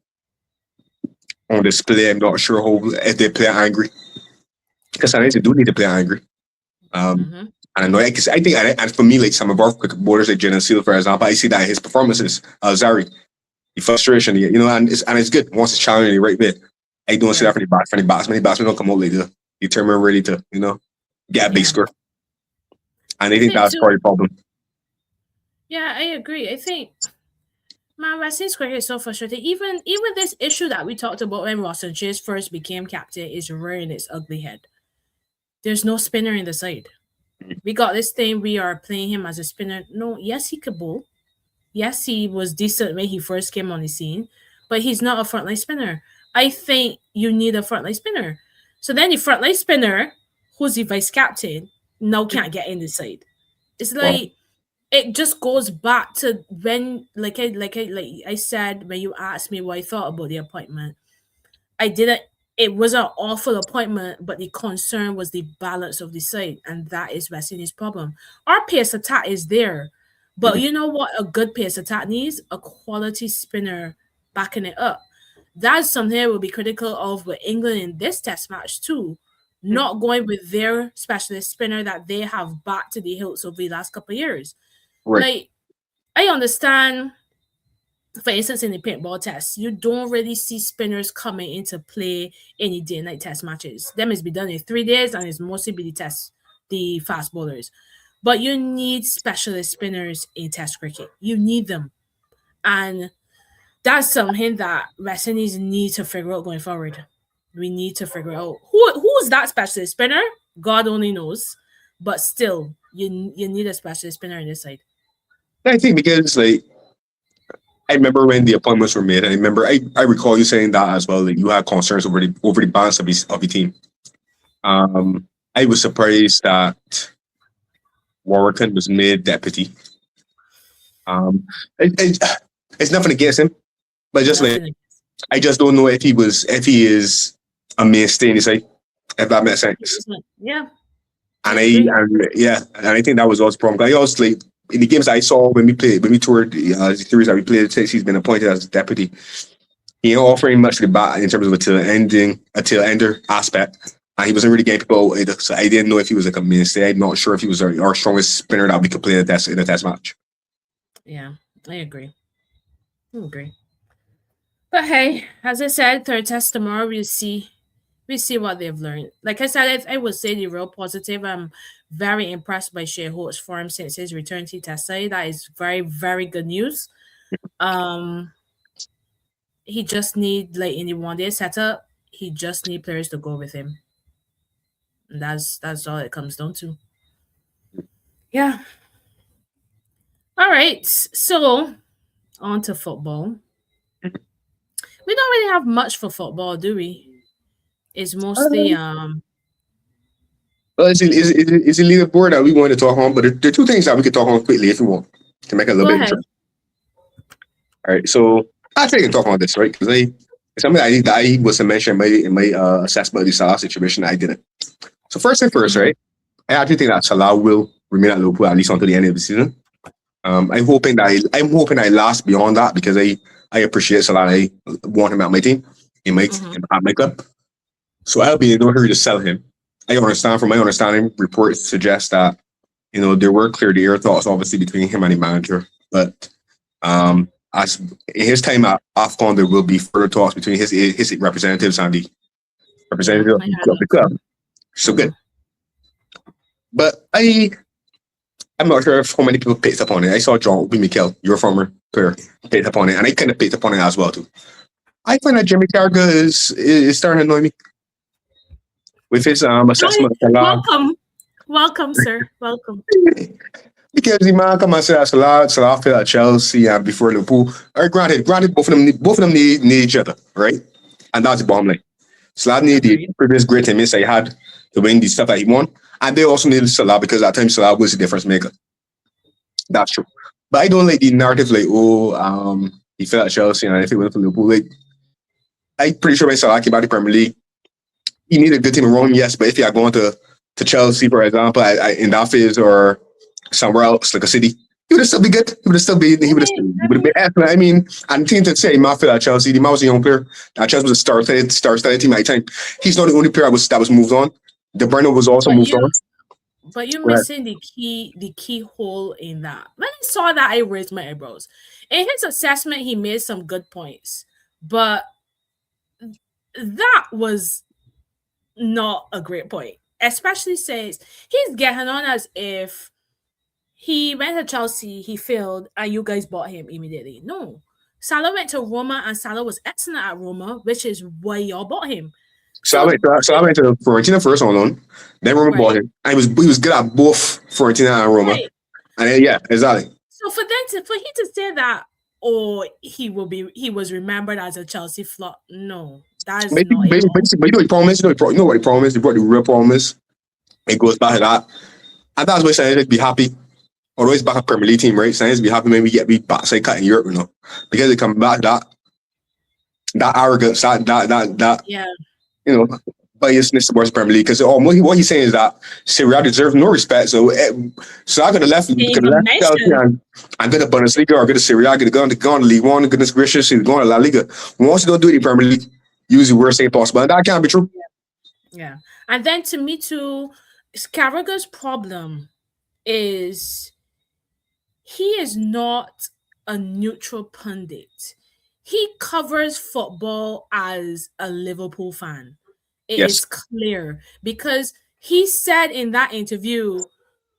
on display. I'm not sure if they play angry. Because I do need to play angry. And I know, because I think, and for me, like some of our borders, like Jenna Seal, for example, I see that in his performances, Zari, the frustration, and it's good once it's challenging the right bit. I don't see that for the bats. Many batsmen don't come out like the determined ready to, get a big score. And I think that's part of the problem. Yeah, I agree. I think man, Weston's cricket is so frustrating. Even this issue that we talked about when Ross and Chase first became captain is rearing its ugly head. There's no spinner in the side. We got this thing, we are playing him as a spinner. No, yes, he could bowl. Yes, he was decent when he first came on the scene, but he's not a frontline spinner. I think you need a frontline spinner. So then the frontline spinner, who's the vice captain, now can't get in the side. It's like it just goes back to when, like I said, when you asked me what I thought about the appointment. I didn't. It was an awful appointment, but the concern was the balance of the side, and that is West Indies' problem. Our pace attack is there, but you know what? A good pace attack needs a quality spinner backing it up. That's something that will be critical of with England in this Test match too. Not going with their specialist spinner that they have backed to the hilts over the last couple of years. Right. Like, I understand, for instance, in the paintball test, you don't really see spinners coming into play in the day-night test matches. Them is be done in 3 days, and it's mostly be the fast bowlers. But you need specialist spinners in test cricket. You need them. And that's something that West Indies need to figure out going forward. We need to figure out who's that specialist spinner. God only knows. But still, you need a specialist spinner on this side. I think because, I remember when the appointments were made, and I recall you saying that as well, that you had concerns over the balance of the team. I was surprised that Warrington was made deputy. It's nothing against him, but I just don't know if he is a mainstay in the side, if that makes sense. Yeah. And I think that was also the problem. I also in the games I saw when we toured the series that we played, he's been appointed as deputy. He ain't offering much to the bat in terms of a tail ender aspect. And he wasn't really getting people out either. So I didn't know if he was like a mainstay. I'm not sure if he was our strongest spinner that we could play in a test match. Yeah, I agree. But hey, as I said, third test tomorrow, we'll see what they've learned. Like I said, I would say the real positive. I'm very impressed by Shea Holt's form since his return to test side. That is very, very good news. He just need, like in the one-day setup, he just need players to go with him. And that's all it comes down to. Yeah. All right. So on to football. We don't really have much for football, do we? It's mostly Well, it's a leaderboard that we want to talk on, but there are two things that we could talk on quickly if you want to make it a little bit interesting. All right, so I think I can talk on this, right? Because it's something that I was to mention in my assessment of the Salah situation that I didn't. So first thing first, right? I actually think that Salah will remain at Liverpool at least until the end of the season. I'm hoping that I last beyond that because I appreciate Salah. I want him at my team, at my club. So I'll be in no hurry to sell him. I understand, from my understanding, reports suggest that, there were clear the air thoughts obviously between him and the manager. But as in his time at AFCON, there will be further talks between his representatives and the representative of the club. So good. But I'm not sure if how many people picked up on it. I saw John Obi Mikel, your former player, picked up on it, and I kind of picked up on it as well too. I find that Jimmy Carragher is starting to annoy me with his assessment. Welcome, sir. Welcome. Because the man come and say Salah fell at Chelsea and before Liverpool. All right, granted, both of them need each other, right? And that's the bottom line. Salah needed the previous great teammates that he had to win the stuff that he won, and they also needed Salah because at times Salah was the difference maker. That's true. But I don't like the narrative he fell at Chelsea and if he went for Liverpool. I'm pretty sure when Salah came back to the Premier League, he needed a good team around him, yes, but if he had gone to Chelsea, for example, in that phase or somewhere else, like a city, he would still be good. He would have been excellent. I mean, and the team to say, Matt at Chelsea, the man was a young player. Chelsea was a star-studded team at the time. He's not the only player that was moved on. De Bruyne was also moved on. But you're Right. missing the key hole in that. When I saw that, I raised my eyebrows. In his assessment, he made some good points, but that was not a great point. Especially since he's getting on as if he went to Chelsea, he failed, and you guys bought him immediately. No. Salah went to Roma and Salah was excellent at Roma, which is why y'all bought him. So So I went to Fiorentina first on loan, then Roma bought right, him. And he was good at both Fiorentina and Roma. right. And then, yeah, exactly. So for him to say that, he was remembered as a Chelsea flop. No, that is not it all. But you know what the problem is? You know what the problem is? The real problem is? It goes back to that. And that's why Sainz be happy. Although it's back a Premier League team, right? Sainz be happy when we get beat backside cut in Europe, you know. Because it comes back that arrogance, that Yeah, you know, biasness towards Premier League. Because what he's saying is that Serie A deserves no respect. So I could have left he Chelsea even mentioned. and go to Bundesliga or go to Serie A, go on to League One, goodness gracious, he's going to La Liga. Once you don't do it in Premier League, use the worst thing possible. And that can't be true. Yeah, and then to me too, Carragher's problem is he is not a neutral pundit. He covers football as a Liverpool fan. It Yes. is clear because he said in that interview,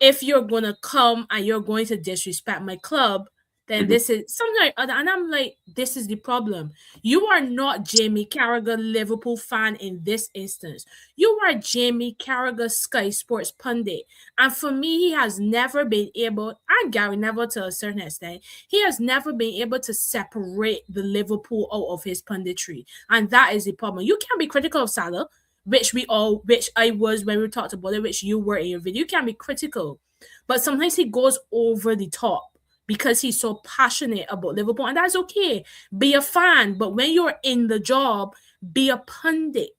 if you're going to come and you're going to disrespect my club, then Mhm. this is something like other. And I'm like, this is the problem. You are not Jamie Carragher, Liverpool fan in this instance. You are Jamie Carragher, Sky Sports pundit. And for me, he has never been able, and Gary Neville to a certain extent, he has never been able to separate the Liverpool out of his punditry. And that is the problem. You can't be critical of Salah, which I was when we talked about it, which you were in your video. You can be critical. But sometimes he goes over the top because he's so passionate about Liverpool. And that's okay. Be a fan. But when you're in the job, be a pundit.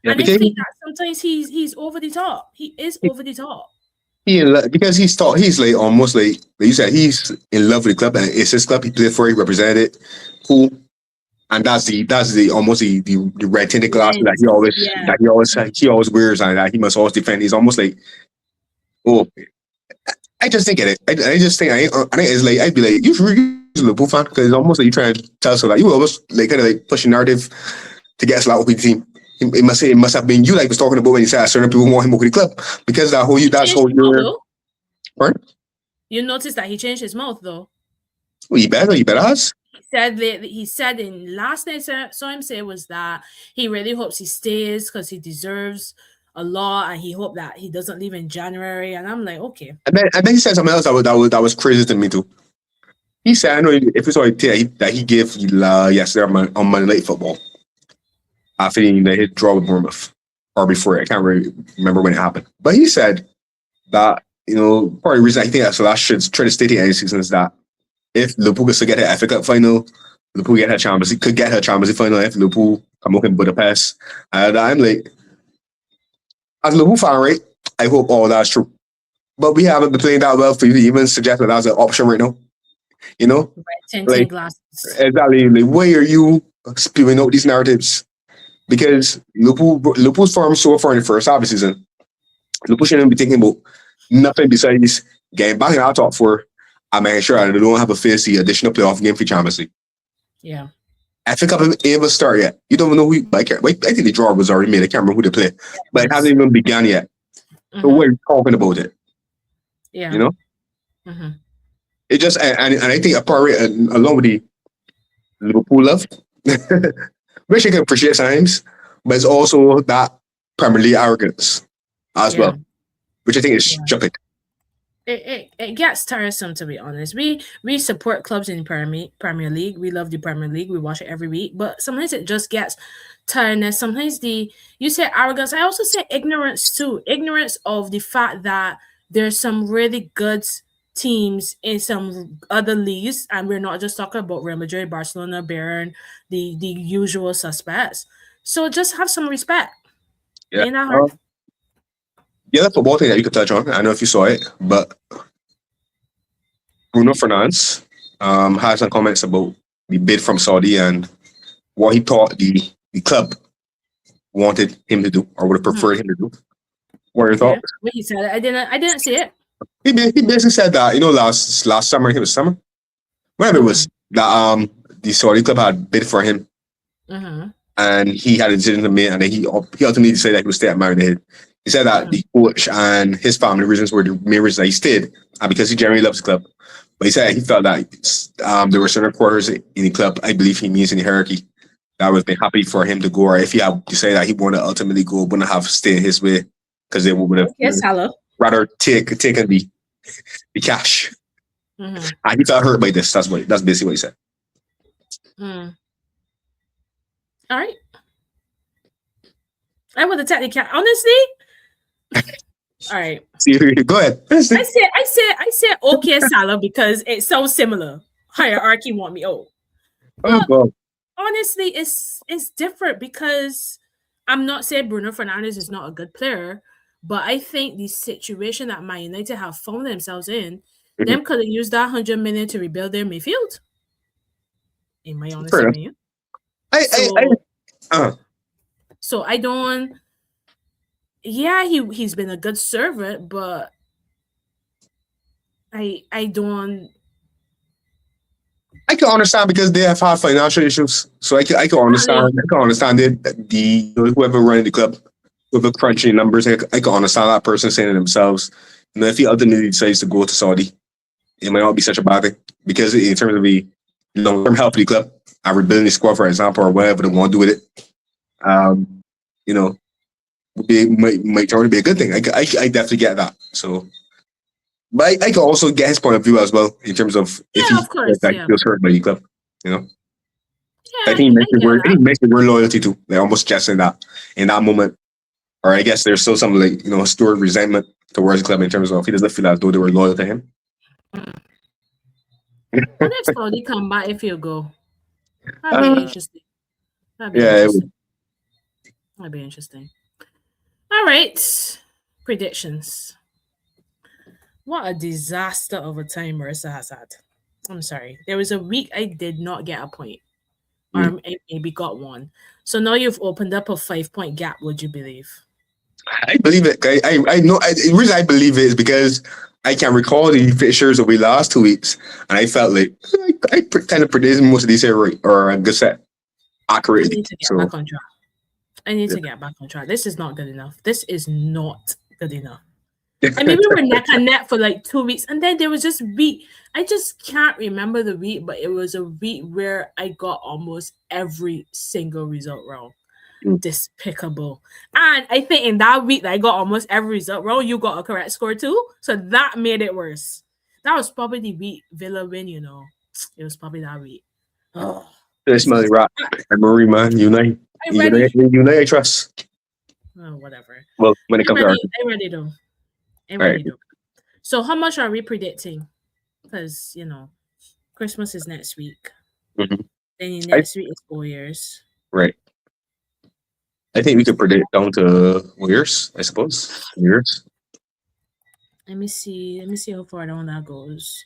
Yeah, And I because think that sometimes he's over the top. He is over the top. because he's like almost like you said, he's in love with the club and it's his club. He played for it, represented it. Cool. And that's the almost the red tinted glasses that Yeah. he always wears and that he must always defend. He's almost like, oh, I just think it. I just think I think it's like I'd be like, you're a Liverpool fan because it's almost like you trying to tell us that you always like kind of like push a narrative to get us out with the team. It must have been you like was talking about when you said certain people want him over the club because that whole pardon? You notice that he changed his mouth though. Well, you better ask. He said in last night I saw him say was that he really hopes he stays because he deserves a lot and he hoped that he doesn't leave in January. And I'm like, okay. And then he said something else that was crazy to me too. He said, I know if it's already that he gave yesterday on Monday Night Football after he draw with Bournemouth or before. I can't really remember when it happened. But he said that, part of the reason I think that Salah should try to stay to any season is that if Liverpool could still get her FA Cup final, Liverpool get her Champions League final if Liverpool come up in Budapest. And I'm like, as a Liverpool fan, right, I hope all that's true. But we haven't been playing that well for you to even suggest that that's an option right now. Tinted glasses. Exactly. Like, why are you spewing out these narratives? Because Liverpool's form so far in the first half of the season, Liverpool shouldn't be thinking about nothing besides getting back in our top four and making sure that they don't have to face the additional playoff game for Champions League. Yeah. FA Cup ain't even started yet. You don't even know who. I think the draw was already made. I can't remember who they play, but it hasn't even begun yet. Mm-hmm. So we're talking about it. Yeah. Mm-hmm. It just and I think along with the Liverpool love, which I can appreciate sometimes, but it's also that Premier League arrogance as well, which I think is stupid. It gets tiresome, to be honest. We support clubs in Premier League. We love the Premier League. We watch it every week. But sometimes it just gets tiredness. Sometimes you say arrogance. I also say ignorance too. Ignorance of the fact that there's some really good teams in some other leagues, and we're not just talking about Real Madrid, Barcelona, Bayern, the usual suspects. So just have some respect. Yeah. Ain't that hard? Yeah, the football thing that you could touch on. I don't know if you saw it, but Bruno Fernandes had some comments about the bid from Saudi and what he thought the club wanted him to do or would have preferred him to do. What are your Okay. thoughts? What he said, I didn't see it. He basically said that, last summer, I think it was summer, whatever it was, that the Saudi club had bid for him, and he had a decision to make, and then he ultimately decided that he would stay at Man United. He said that the coach and his family reasons were the main reasons that he stayed, and because he generally loves the club. But he said he felt that there were certain quarters in the club, I believe he means in the hierarchy, that would be happy for him to go, or if he had decided that he wanted to ultimately go, wouldn't have stayed his way, because they would have rather taken the cash. And he felt hurt by this. That's basically what he said. All right. I would have taken the cash. Honestly. All right. Go ahead. I said okay, Salah, because it sounds similar. Hierarchy want me out. God. Honestly, it's different, because I'm not saying Bruno Fernandes is not a good player, but I think the situation that Man United have found themselves in, them could have used that 100 million to rebuild their midfield. In my honest opinion. So I don't. Yeah, he's been a good servant, but I don't. I can understand, because they have had financial issues, so I can understand. I can understand the whoever running the club, whoever crunching numbers. I can understand that person saying to themselves, if he ultimately decides to go to Saudi, it might not be such a bad thing, because in terms of the long-term health of the club, and rebuilding the squad, for example, or whatever they want to do with it, might turn to be a good thing. I definitely get that. So. But I can also get his point of view as well, in terms of if he feels hurt by the club, Yeah, I think he makes the word loyalty too. Like, almost just in that moment, or I guess there's still some stored resentment towards the club, in terms of he doesn't feel as though they were loyal to him. When it's Saudi come back, if you go, that'd be interesting. That'd be interesting. All right, predictions. What a disaster of a time Marissa has had. I'm sorry. There was a week I did not get a point. Or I maybe got one. So now you've opened up a 5-point gap, would you believe? I believe it. I know. The reason I believe it is because I can recall the fixtures of the last 2 weeks, and I felt like I kind of predicted most of these here right, or a good set accurately. I need to get back on track. I need to get back on track. This is not good enough. This is not good enough. I mean, we were neck and neck for like 2 weeks, and then there was just week. I just can't remember the week, but it was a week where I got almost every single result wrong. Despicable. And I think in that week that I got almost every result wrong, you got a correct score too. So that made it worse. That was probably the week Villa win, It was probably that week. Oh, this Smelly Rock and Marie, man, Unite, I trust. Oh, whatever. Well, when it comes to I'm ready though. So how much are we predicting? Because Christmas is next week. Then next week is 4 years. Right. I think we could predict down to years, I suppose. Years. Let me see how far down that goes.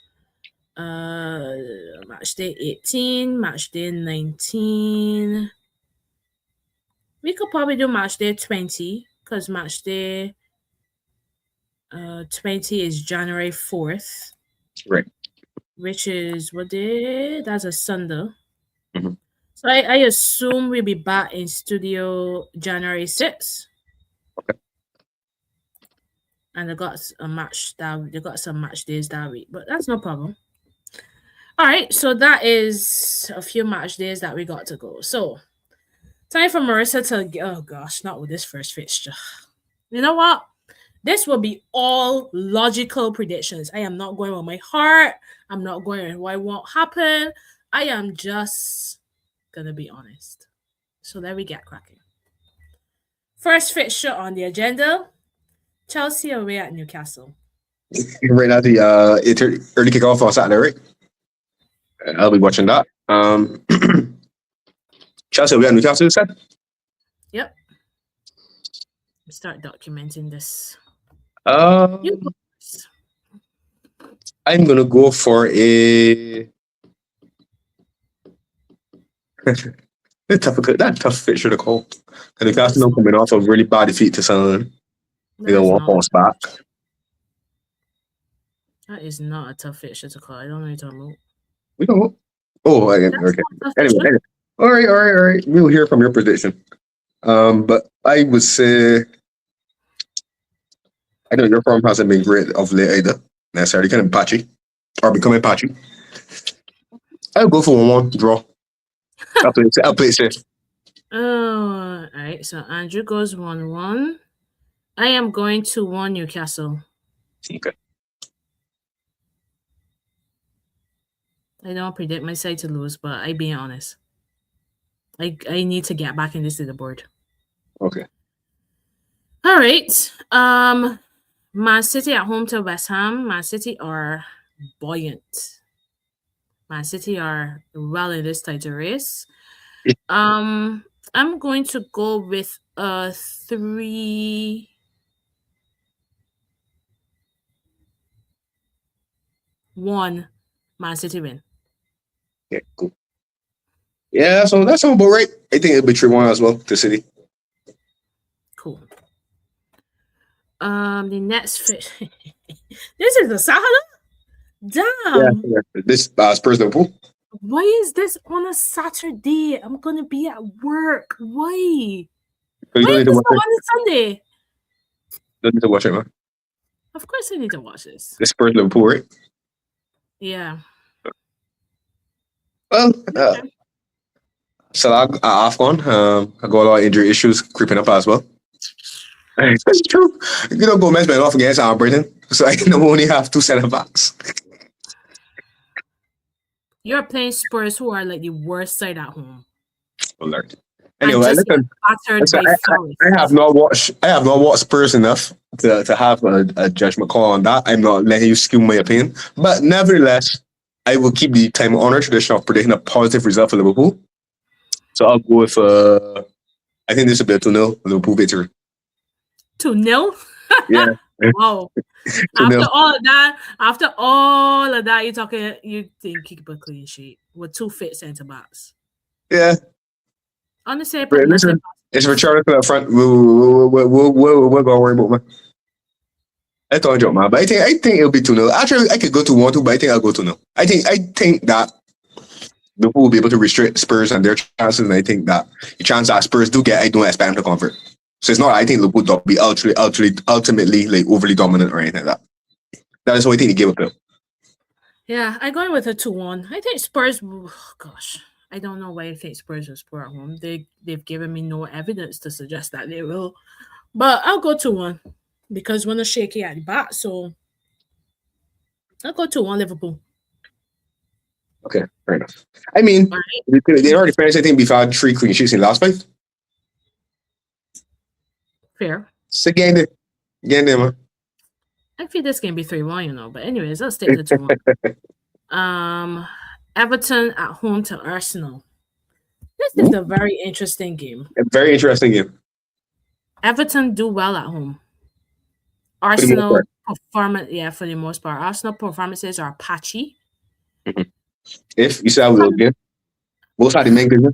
Match day 18, match day 19. We could probably do match day 20, because match day 20 is January 4th. Right. Which is what day? That's a Sunday. So I assume we'll be back in studio January 6th. Okay. And they got some match days that week, but that's no problem. All right, so that is a few match days that we got to go. So time for Marissa to oh gosh, not with this first fixture. You know what? This will be all logical predictions. I am not going with my heart. I'm not going with what won't happen. I am just gonna be honest. So there we get cracking. First fixture on the agenda: Chelsea away at Newcastle. Right now, the early kickoff on Saturday, right? I'll be watching that. Chelsea away at Newcastle, you said? Yep. Start documenting this. I'm gonna go for a tough fixture to call. And Newcastle coming off a really bad defeat to Sunderland. You That know, is one not bounce back. that is not a tough fixture to call. I don't know what you're talking about. We don't. Oh, okay. That's not a tough Anyway, fixture. all right, all right, all right. We'll hear from your prediction. But I would say I know your form hasn't been great of late either. Necessarily kind of patchy or becoming patchy. I'll go for 1-1 draw. I'll play it safe. Oh, all right. So Andrew goes 1-1. I am going to 1 Newcastle. Okay. I don't predict my side to lose, but I being honest. I need to get back in this leaderboard. Okay. All right. Man City at home to West Ham. Man City are buoyant. Man City are well in this title race. I'm going to go with a 3-1 Man City win. Yeah, cool. Yeah, so that's all about right. I think it'll be 3-1 as well to City. Cool. The next fit. This is the Sahara? Damn. Yeah. This Spurs Liverpool. Why is this on a Saturday? I'm gonna be at work. Why? You Why don't is need to this watch not it. on a Sunday? Don't need to watch it, man. Of course I need to watch this. This Spurs Liverpool, right? Yeah. Well, Okay. Salah AFCON. I got a lot of injury issues creeping up as well. That's true. You don't go Gomez off against Britain, so I can only have 2 centre backs. You're playing Spurs, who are like the worst side at home. Alert. And Anyway, just listen, get battered by Forest. I have not watched Spurs enough to have a judgment call on that. I'm not letting you skew my opinion, but nevertheless, I will keep the time honored tradition of predicting a positive result for Liverpool. So I'll go with I think this will be a 2-0 Liverpool victory. 2-0? Yeah. Wow. 2-0. After all of that, you think keep a clean sheet with 2 fit centre backs. Yeah. Honestly, Listen, it's Richarlison up front. We'll go worry about man. I thought joke, man. But I think it'll be 2-0. Actually, I could go to 1-2, but I think I'll go 2-0. I think that Liverpool will be able to restrict Spurs and their chances, and I think that the chance that Spurs do get, I don't expect them to convert. So it's not. I think Liverpool will be ultimately like overly dominant or anything like that. That is how I think the game will play. Yeah, I'm going with a 2-1. I think Spurs. Gosh, I don't know why I think Spurs will score at home. They've given me no evidence to suggest that they will, but I'll go 2-1 because we're not shaky at the back. So I'll go 2-1 Liverpool. Okay, fair enough. I mean, they already finished. I think we've had 3 clean sheets in the last 5. Fair. It's a game there, man. I feel this game be 3-1, But anyways, I'll stick to 2-1. Everton at home to Arsenal. This is a very interesting game. A very interesting game. Everton do well at home. Arsenal performance, for the most part. Arsenal performances are patchy. Mm-hmm. If you say I will again, both are the main business.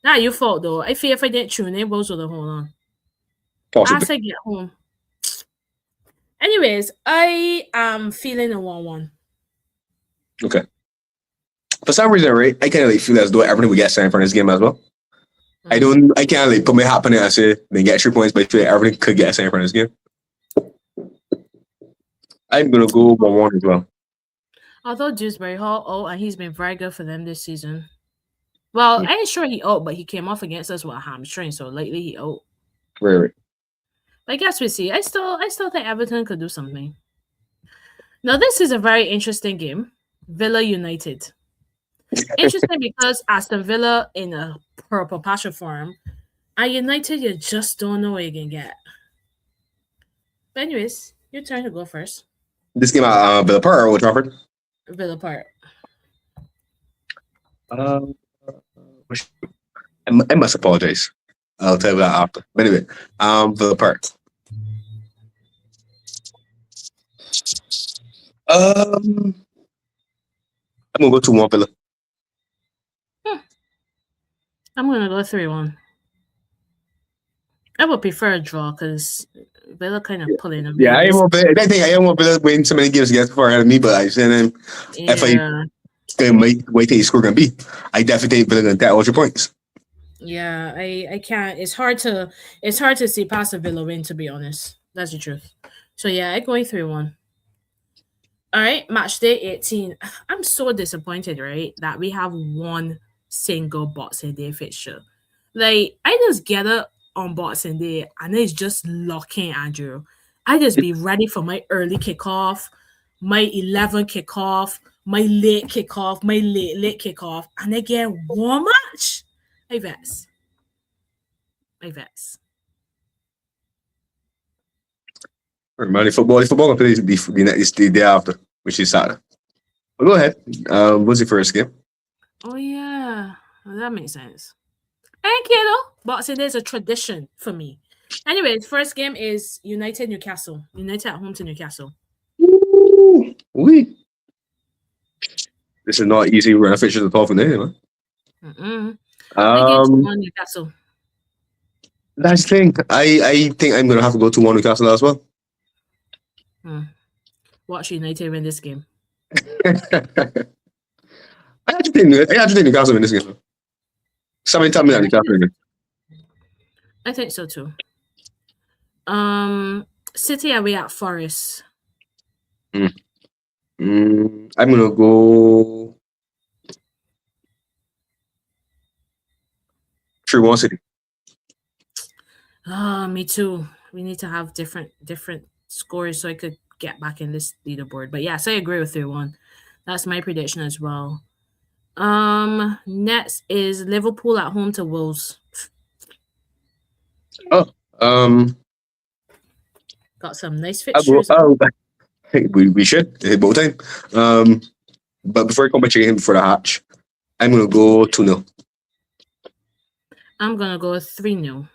Not your fault though. I feel if I didn't tune in, both would have hold on. Possibly. As I get home. Anyways, I am feeling a 1-1. Okay. For some reason, right, I kind of like feel as though everything we get signed for this game as well. Mm-hmm. I can't like put my hat on it and say they get 3 points, but I feel like everything could get signed for this game. I'm gonna go 1-1 as well. Although Dewsbury Hall and he's been very good for them this season. Well, I ain't sure he out, but he came off against us with a hamstring, so lately he out. Right. But I guess we see. I still think Everton could do something. Now, this is a very interesting game. Villa United. Interesting because Aston Villa in a purple passion form, and United, you just don't know what you can get. But anyways, your turn to go first. This game at Villa Park or Old Trafford? Villa Park. I must apologize. I'll tell you that after. But anyway, Villa Park. I'm gonna go 2-1 Villa. I'm gonna go 3-1. I would prefer a draw because Villa kind of pulling a Yeah, bit this. I think I want to win so many games to get far ahead of me, but I said if I Yeah, wait till your score gonna be, I definitely think Villa gonna get all your points. yeah. I can't. It's hard to see past a Villa win, to be honest. That's the truth. So yeah, I going 3-1. All right, match day 18. I'm so disappointed, right, that we have one single Boxing Day fixture. Like, I just get up on Boxing Day and it's just locking Andrew. I just be ready for my early kickoff, my 11 kickoff, my late kickoff, my late kickoff, and I get one match. I vex. I vex. Remember, the football gonna play the day after, which is Saturday. But go ahead. What's your first game? Oh, yeah. Well, that makes sense. Thank you, though. Boxing Day is a tradition for me. Anyways, first game is United Newcastle. United at home to Newcastle. Ooh, we. This is not easy. We're gonna finish the top from there, man. Mm-mm. I get to Um, one Newcastle. that's the thing. I think I'm gonna have to go to one Newcastle as well. Watch United win this game. I actually think Newcastle win this game. Somebody tell me that Newcastle win. I think so too. City away at Forest. I'm gonna go 3-1 City. Me too. We need to have different scores so I could get back in this leaderboard. But yes, I agree with 3-1. That's my prediction as well. Next is Liverpool at home to Wolves. Um, Got some nice I will, fixtures. we should both time. But before I come back again for the hatch, I'm gonna go 2-0. I'm gonna go 3-0.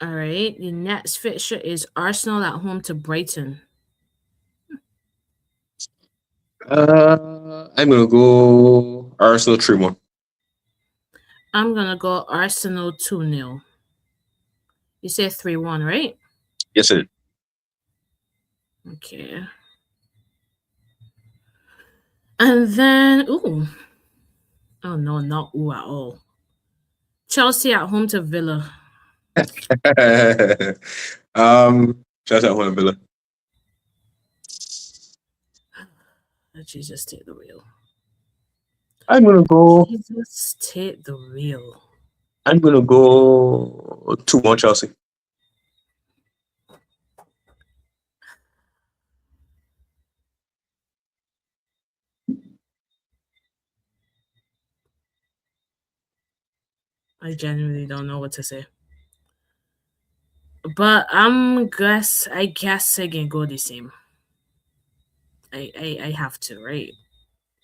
All right. The next fixture is Arsenal at home to Brighton. I'm gonna go Arsenal 3-1. I'm gonna go Arsenal 2-0. You said 3-1, right? Yes, it is. Okay. And then oh no, not ooh at all. Chelsea at home to Villa. Shout out one Villa. Jesus, take the wheel. I'm gonna go. Jesus, take the wheel. I'm gonna go 2-1 Chelsea. I genuinely don't know what to say. But I guess I can go the same. I have to, right?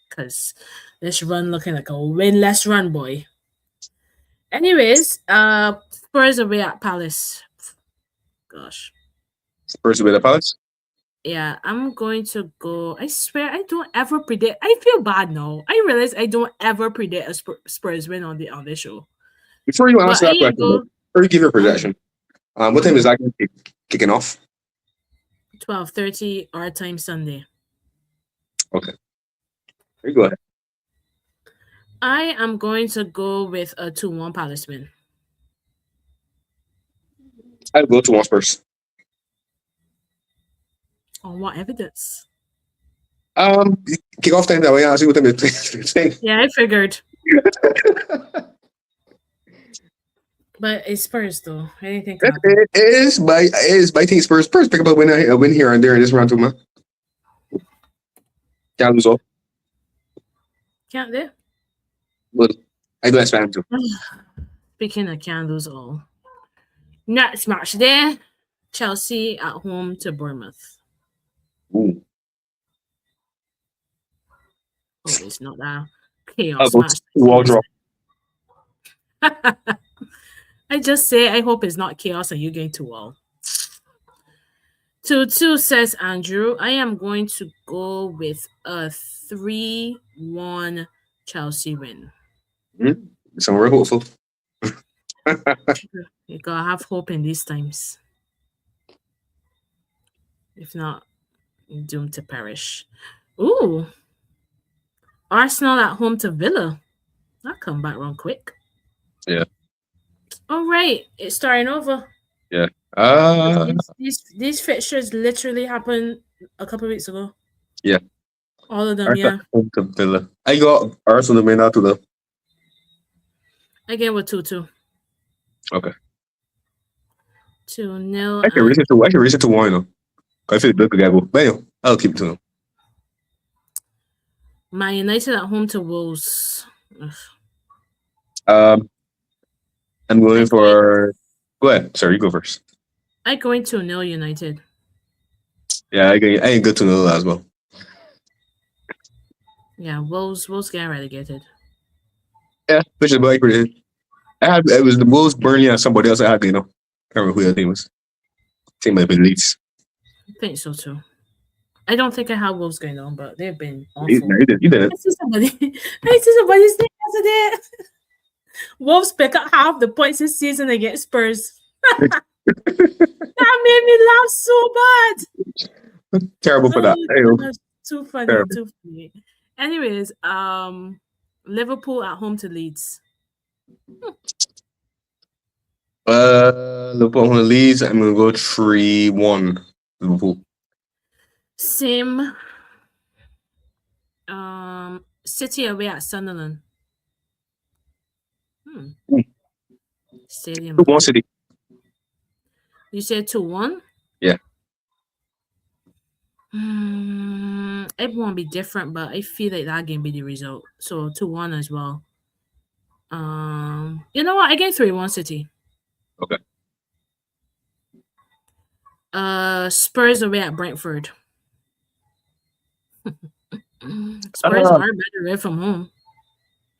Because this run looking like a winless run, boy. Anyways, Spurs away at Palace. Gosh. Spurs with the Palace. Yeah, I'm going to go. I swear I don't ever predict. I feel bad now. I realize I don't ever predict a Spurs win on the show. Before you But answer that question, before you give your projection, what time is that going to be kicking off? 12:30 our time Sunday. Okay. There you go ahead. I am going to go with a 2-1 Palace win. I'll go 2-1 Spurs. On what evidence? Kick off time that way. I'll see what time it's saying. Yeah, I figured. But it's Spurs though. Anything can happen. It is by team Spurs. Spurs pick up a win here and there in this round too, man. Can't lose all. Can't they? But I do expect him to. Speaking of can't lose all. Next match there. Chelsea at home to Bournemouth. Ooh. Oh, it's not that chaos I'll match. wall draw. I just say I hope it's not chaos and you're going to wall. 2-2 says Andrew. I am going to go with a 3-1 Chelsea win. So we're hopeful. You gotta have hope in these times. If not, you're doomed to perish. Ooh, Arsenal at home to Villa. That come back real quick. Yeah. All right, it's starting over. Yeah. These fixtures literally happened a couple of weeks ago. Yeah. All of them, Arsenal yeah. home to Villa. I got Arsenal to win out to the. Again with 2-2. Okay. 2-0. I can raise it to one. You know. I feel good together. But anyway, I'll keep it to them. Man United at home to Wolves. Ugh. I'm going for. Go ahead. Sorry, you go first. I going 2-0 United. Yeah, I ain't good to know as well. Yeah, Wolves getting relegated. Yeah, which is about pretty. It was the Wolves, Burnley, and somebody else. I had, you know, I can't remember who the team was. Team might have been Leeds. I think so too. I don't think I have Wolves going on, but they've been awful. You did it. I see somebody's name yesterday. Wolves pick up half the points this season against Spurs. That made me laugh so bad. Terrible for that. That's too funny. Terrible. Too funny. Anyways, Liverpool at home to Leeds. Liverpool on Leeds. I'm gonna go 3-1 Liverpool. Same. City away at Sunderland. Stadium. 2-1 City. You said 2-1? Yeah. It won't be different, but I feel like that game be the result. So 2-1 as well. You know what? I get 3-1 City. Okay. Spurs away at Brentford. Spurs are better away from home.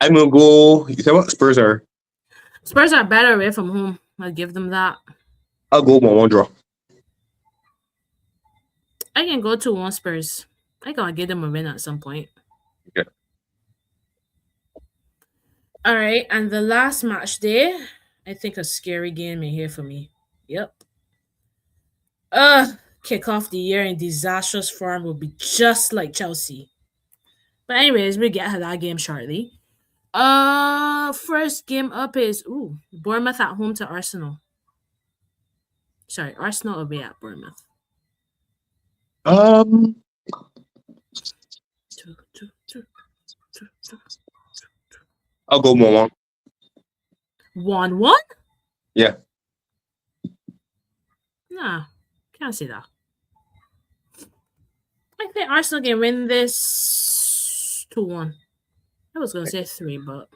I'm gonna go. You said what? Spurs are better away from home. I'll give them that. I'll go 1-1 draw. I can go 2-1 Spurs. I gotta give them a win at some point. Okay. All right, and the last match day, I think a scary game in here for me. Yep. Kick off the year in disastrous form will be just like Chelsea. But anyways, we get to that game shortly. First game up is Bournemouth at home to Arsenal. Sorry, Arsenal away at Bournemouth. I'll go 1-1. 1-1? Yeah. Nah, can't say that. I think Arsenal can win this 2-1. I was gonna say 3, but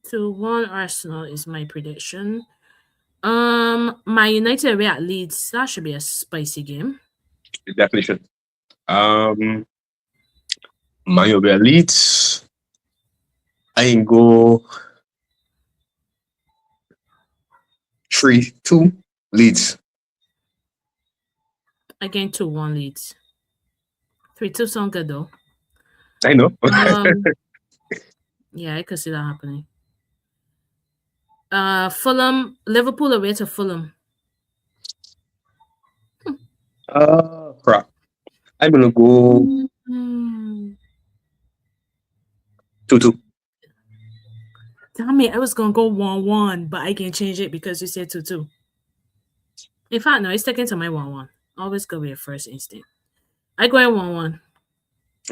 2-1 Arsenal is my prediction. My United away at Leeds. That should be a spicy game. It definitely should. My away at Leeds. I can go 3-2 Leeds. Again, 2-1 Leeds. 3-2 sound good though. I know. Yeah, I could see that happening. Fulham, Liverpool away to Fulham. Crap. I'm gonna go 2-2. Damn it, I was gonna go 1-1, but I can change it because you said 2-2. In fact, no, it's sticking to my 1-1. Always go with your first instinct. I go in 1-1.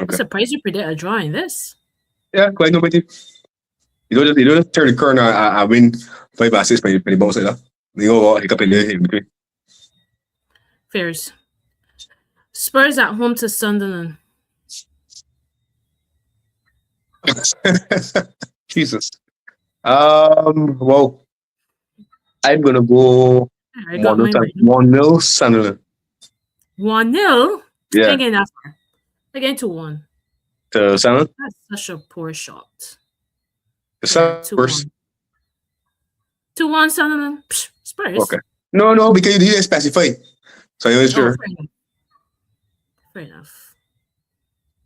Okay. I'm surprised you predict a draw in this. Yeah, quite no big. You don't just turn the corner and win 5-6 when you bounce like that. You go hiccup in between. Fairs. Spurs at home to Sunderland. Jesus. Well, I'm gonna go 1-0 Sunderland. 1-0? Yeah. Again 2-1. To Sunderland? That's such a poor shot. The Spurs. 2-1 Sunderland. Spurs. Okay. No, because you didn't specify. So I was sure. Fair enough.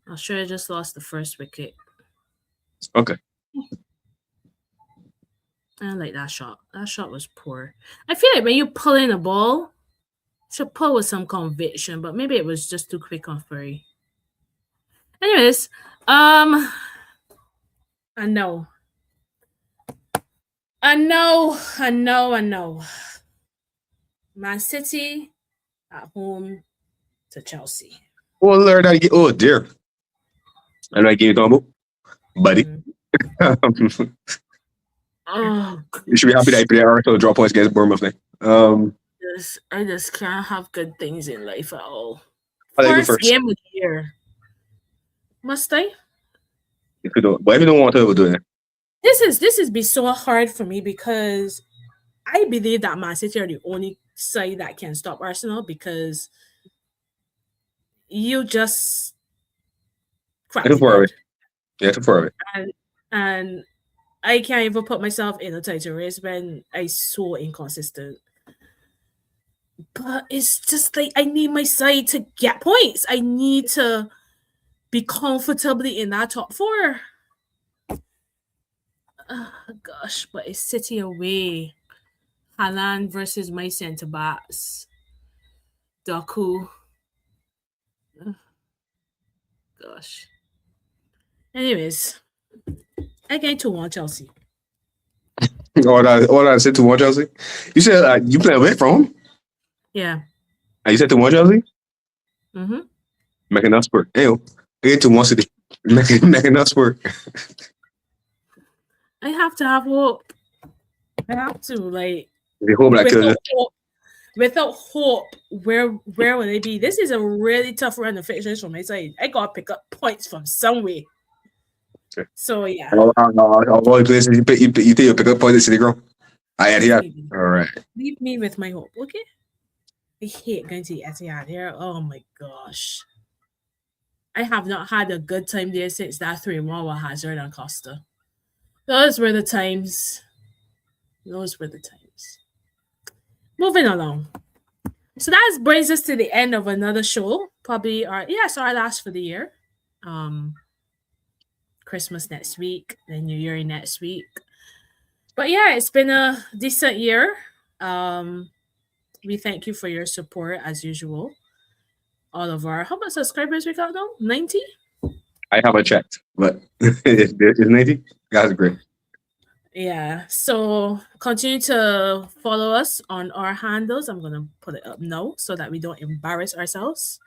Australia just lost the first wicket. Okay. I don't like that shot. That shot was poor. I feel like when you pull in a ball, you should pull with some conviction, but maybe it was just too quick on Furry. Anyways, I know. I know. Man City at home to Chelsea. Oh, Lord, oh, dear. I know I gave you talking about, buddy. Mhm. Oh, You should be happy that you played Arsenal draw points against Bournemouth now. I just can't have good things in life at all. I'll let you go First first. game of the year. Must I? If you don't, but if you don't want to, we'll do it. This has been so hard for me because I believe that Man City are the only side that can stop Arsenal because you just crap Too far away. it. Yeah, too far away. And I can't even put myself in a title race when I so inconsistent. But it's just like I need my side to get points. I need to be comfortably in that top four. Oh, gosh, but it's City away. Haaland versus my centre backs. Doku. Gosh. Anyways, I get to 1 Chelsea. All I said to one Chelsea. You said you play away from home? Yeah. You said to one Chelsea? Mm-hmm. Making enough sport. Hey, get to one City. Making enough sport. I have to have hope. I have to, like, The hope like without hope, where will they be? This is a really tough run of fixtures for my side. I gotta pick up points from somewhere. Okay. So yeah. All the places you think you'll pick up points at City Ground? I had here. All right. Leave me with my hope, okay? I hate going to the Etihad here. Oh my gosh. I have not had a good time there since that 3-1 with Hazard and Costa. Those were the times. Moving along. So that brings us to the end of another show. Probably our last for the year. Christmas next week, then New Year next week. But yeah, it's been a decent year. We thank you for your support as usual. All of our how much subscribers we got now? 90? I haven't checked, but it's 90. That's great. Yeah. So continue to follow us on our handles. I'm gonna put it up now so that we don't embarrass ourselves.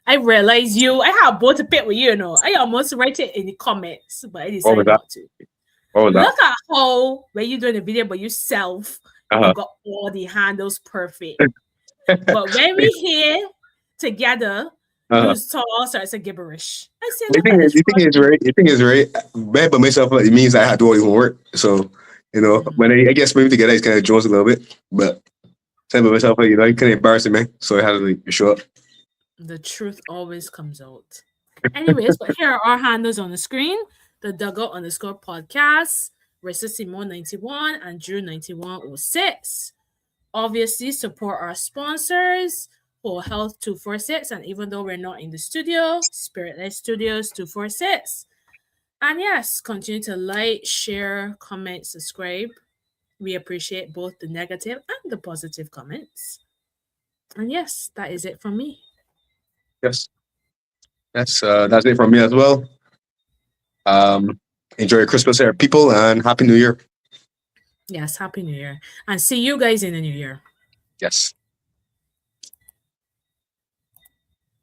I realize I have both to pick with you, I almost write it in the comments, but I decided not to. Look at how when you doing the video by yourself, you got all the handles perfect. But when we here together, you all starts a gibberish. I said, the thing is right. Bad by myself, it means I have to do all the homework. So, when I guess maybe together it's kind of joins a little bit. But same by myself, you kind of embarrassing me. So I had to show up. The truth always comes out. Anyways, but here are our handles on the screen. The Dugout _podcast, Marissa Simone 91 and Drew 9106. Obviously, support our sponsors, Whole Health 246, and even though we're not in the studio, Spiritless Studios 246. And yes, continue to like, share, comment, subscribe. We appreciate both the negative and the positive comments. And yes, that is it from me. Yes, that's it from me as well. Enjoy your Christmas, people, and Happy New Year. Yes, Happy New Year. And see you guys in the new year. Yes.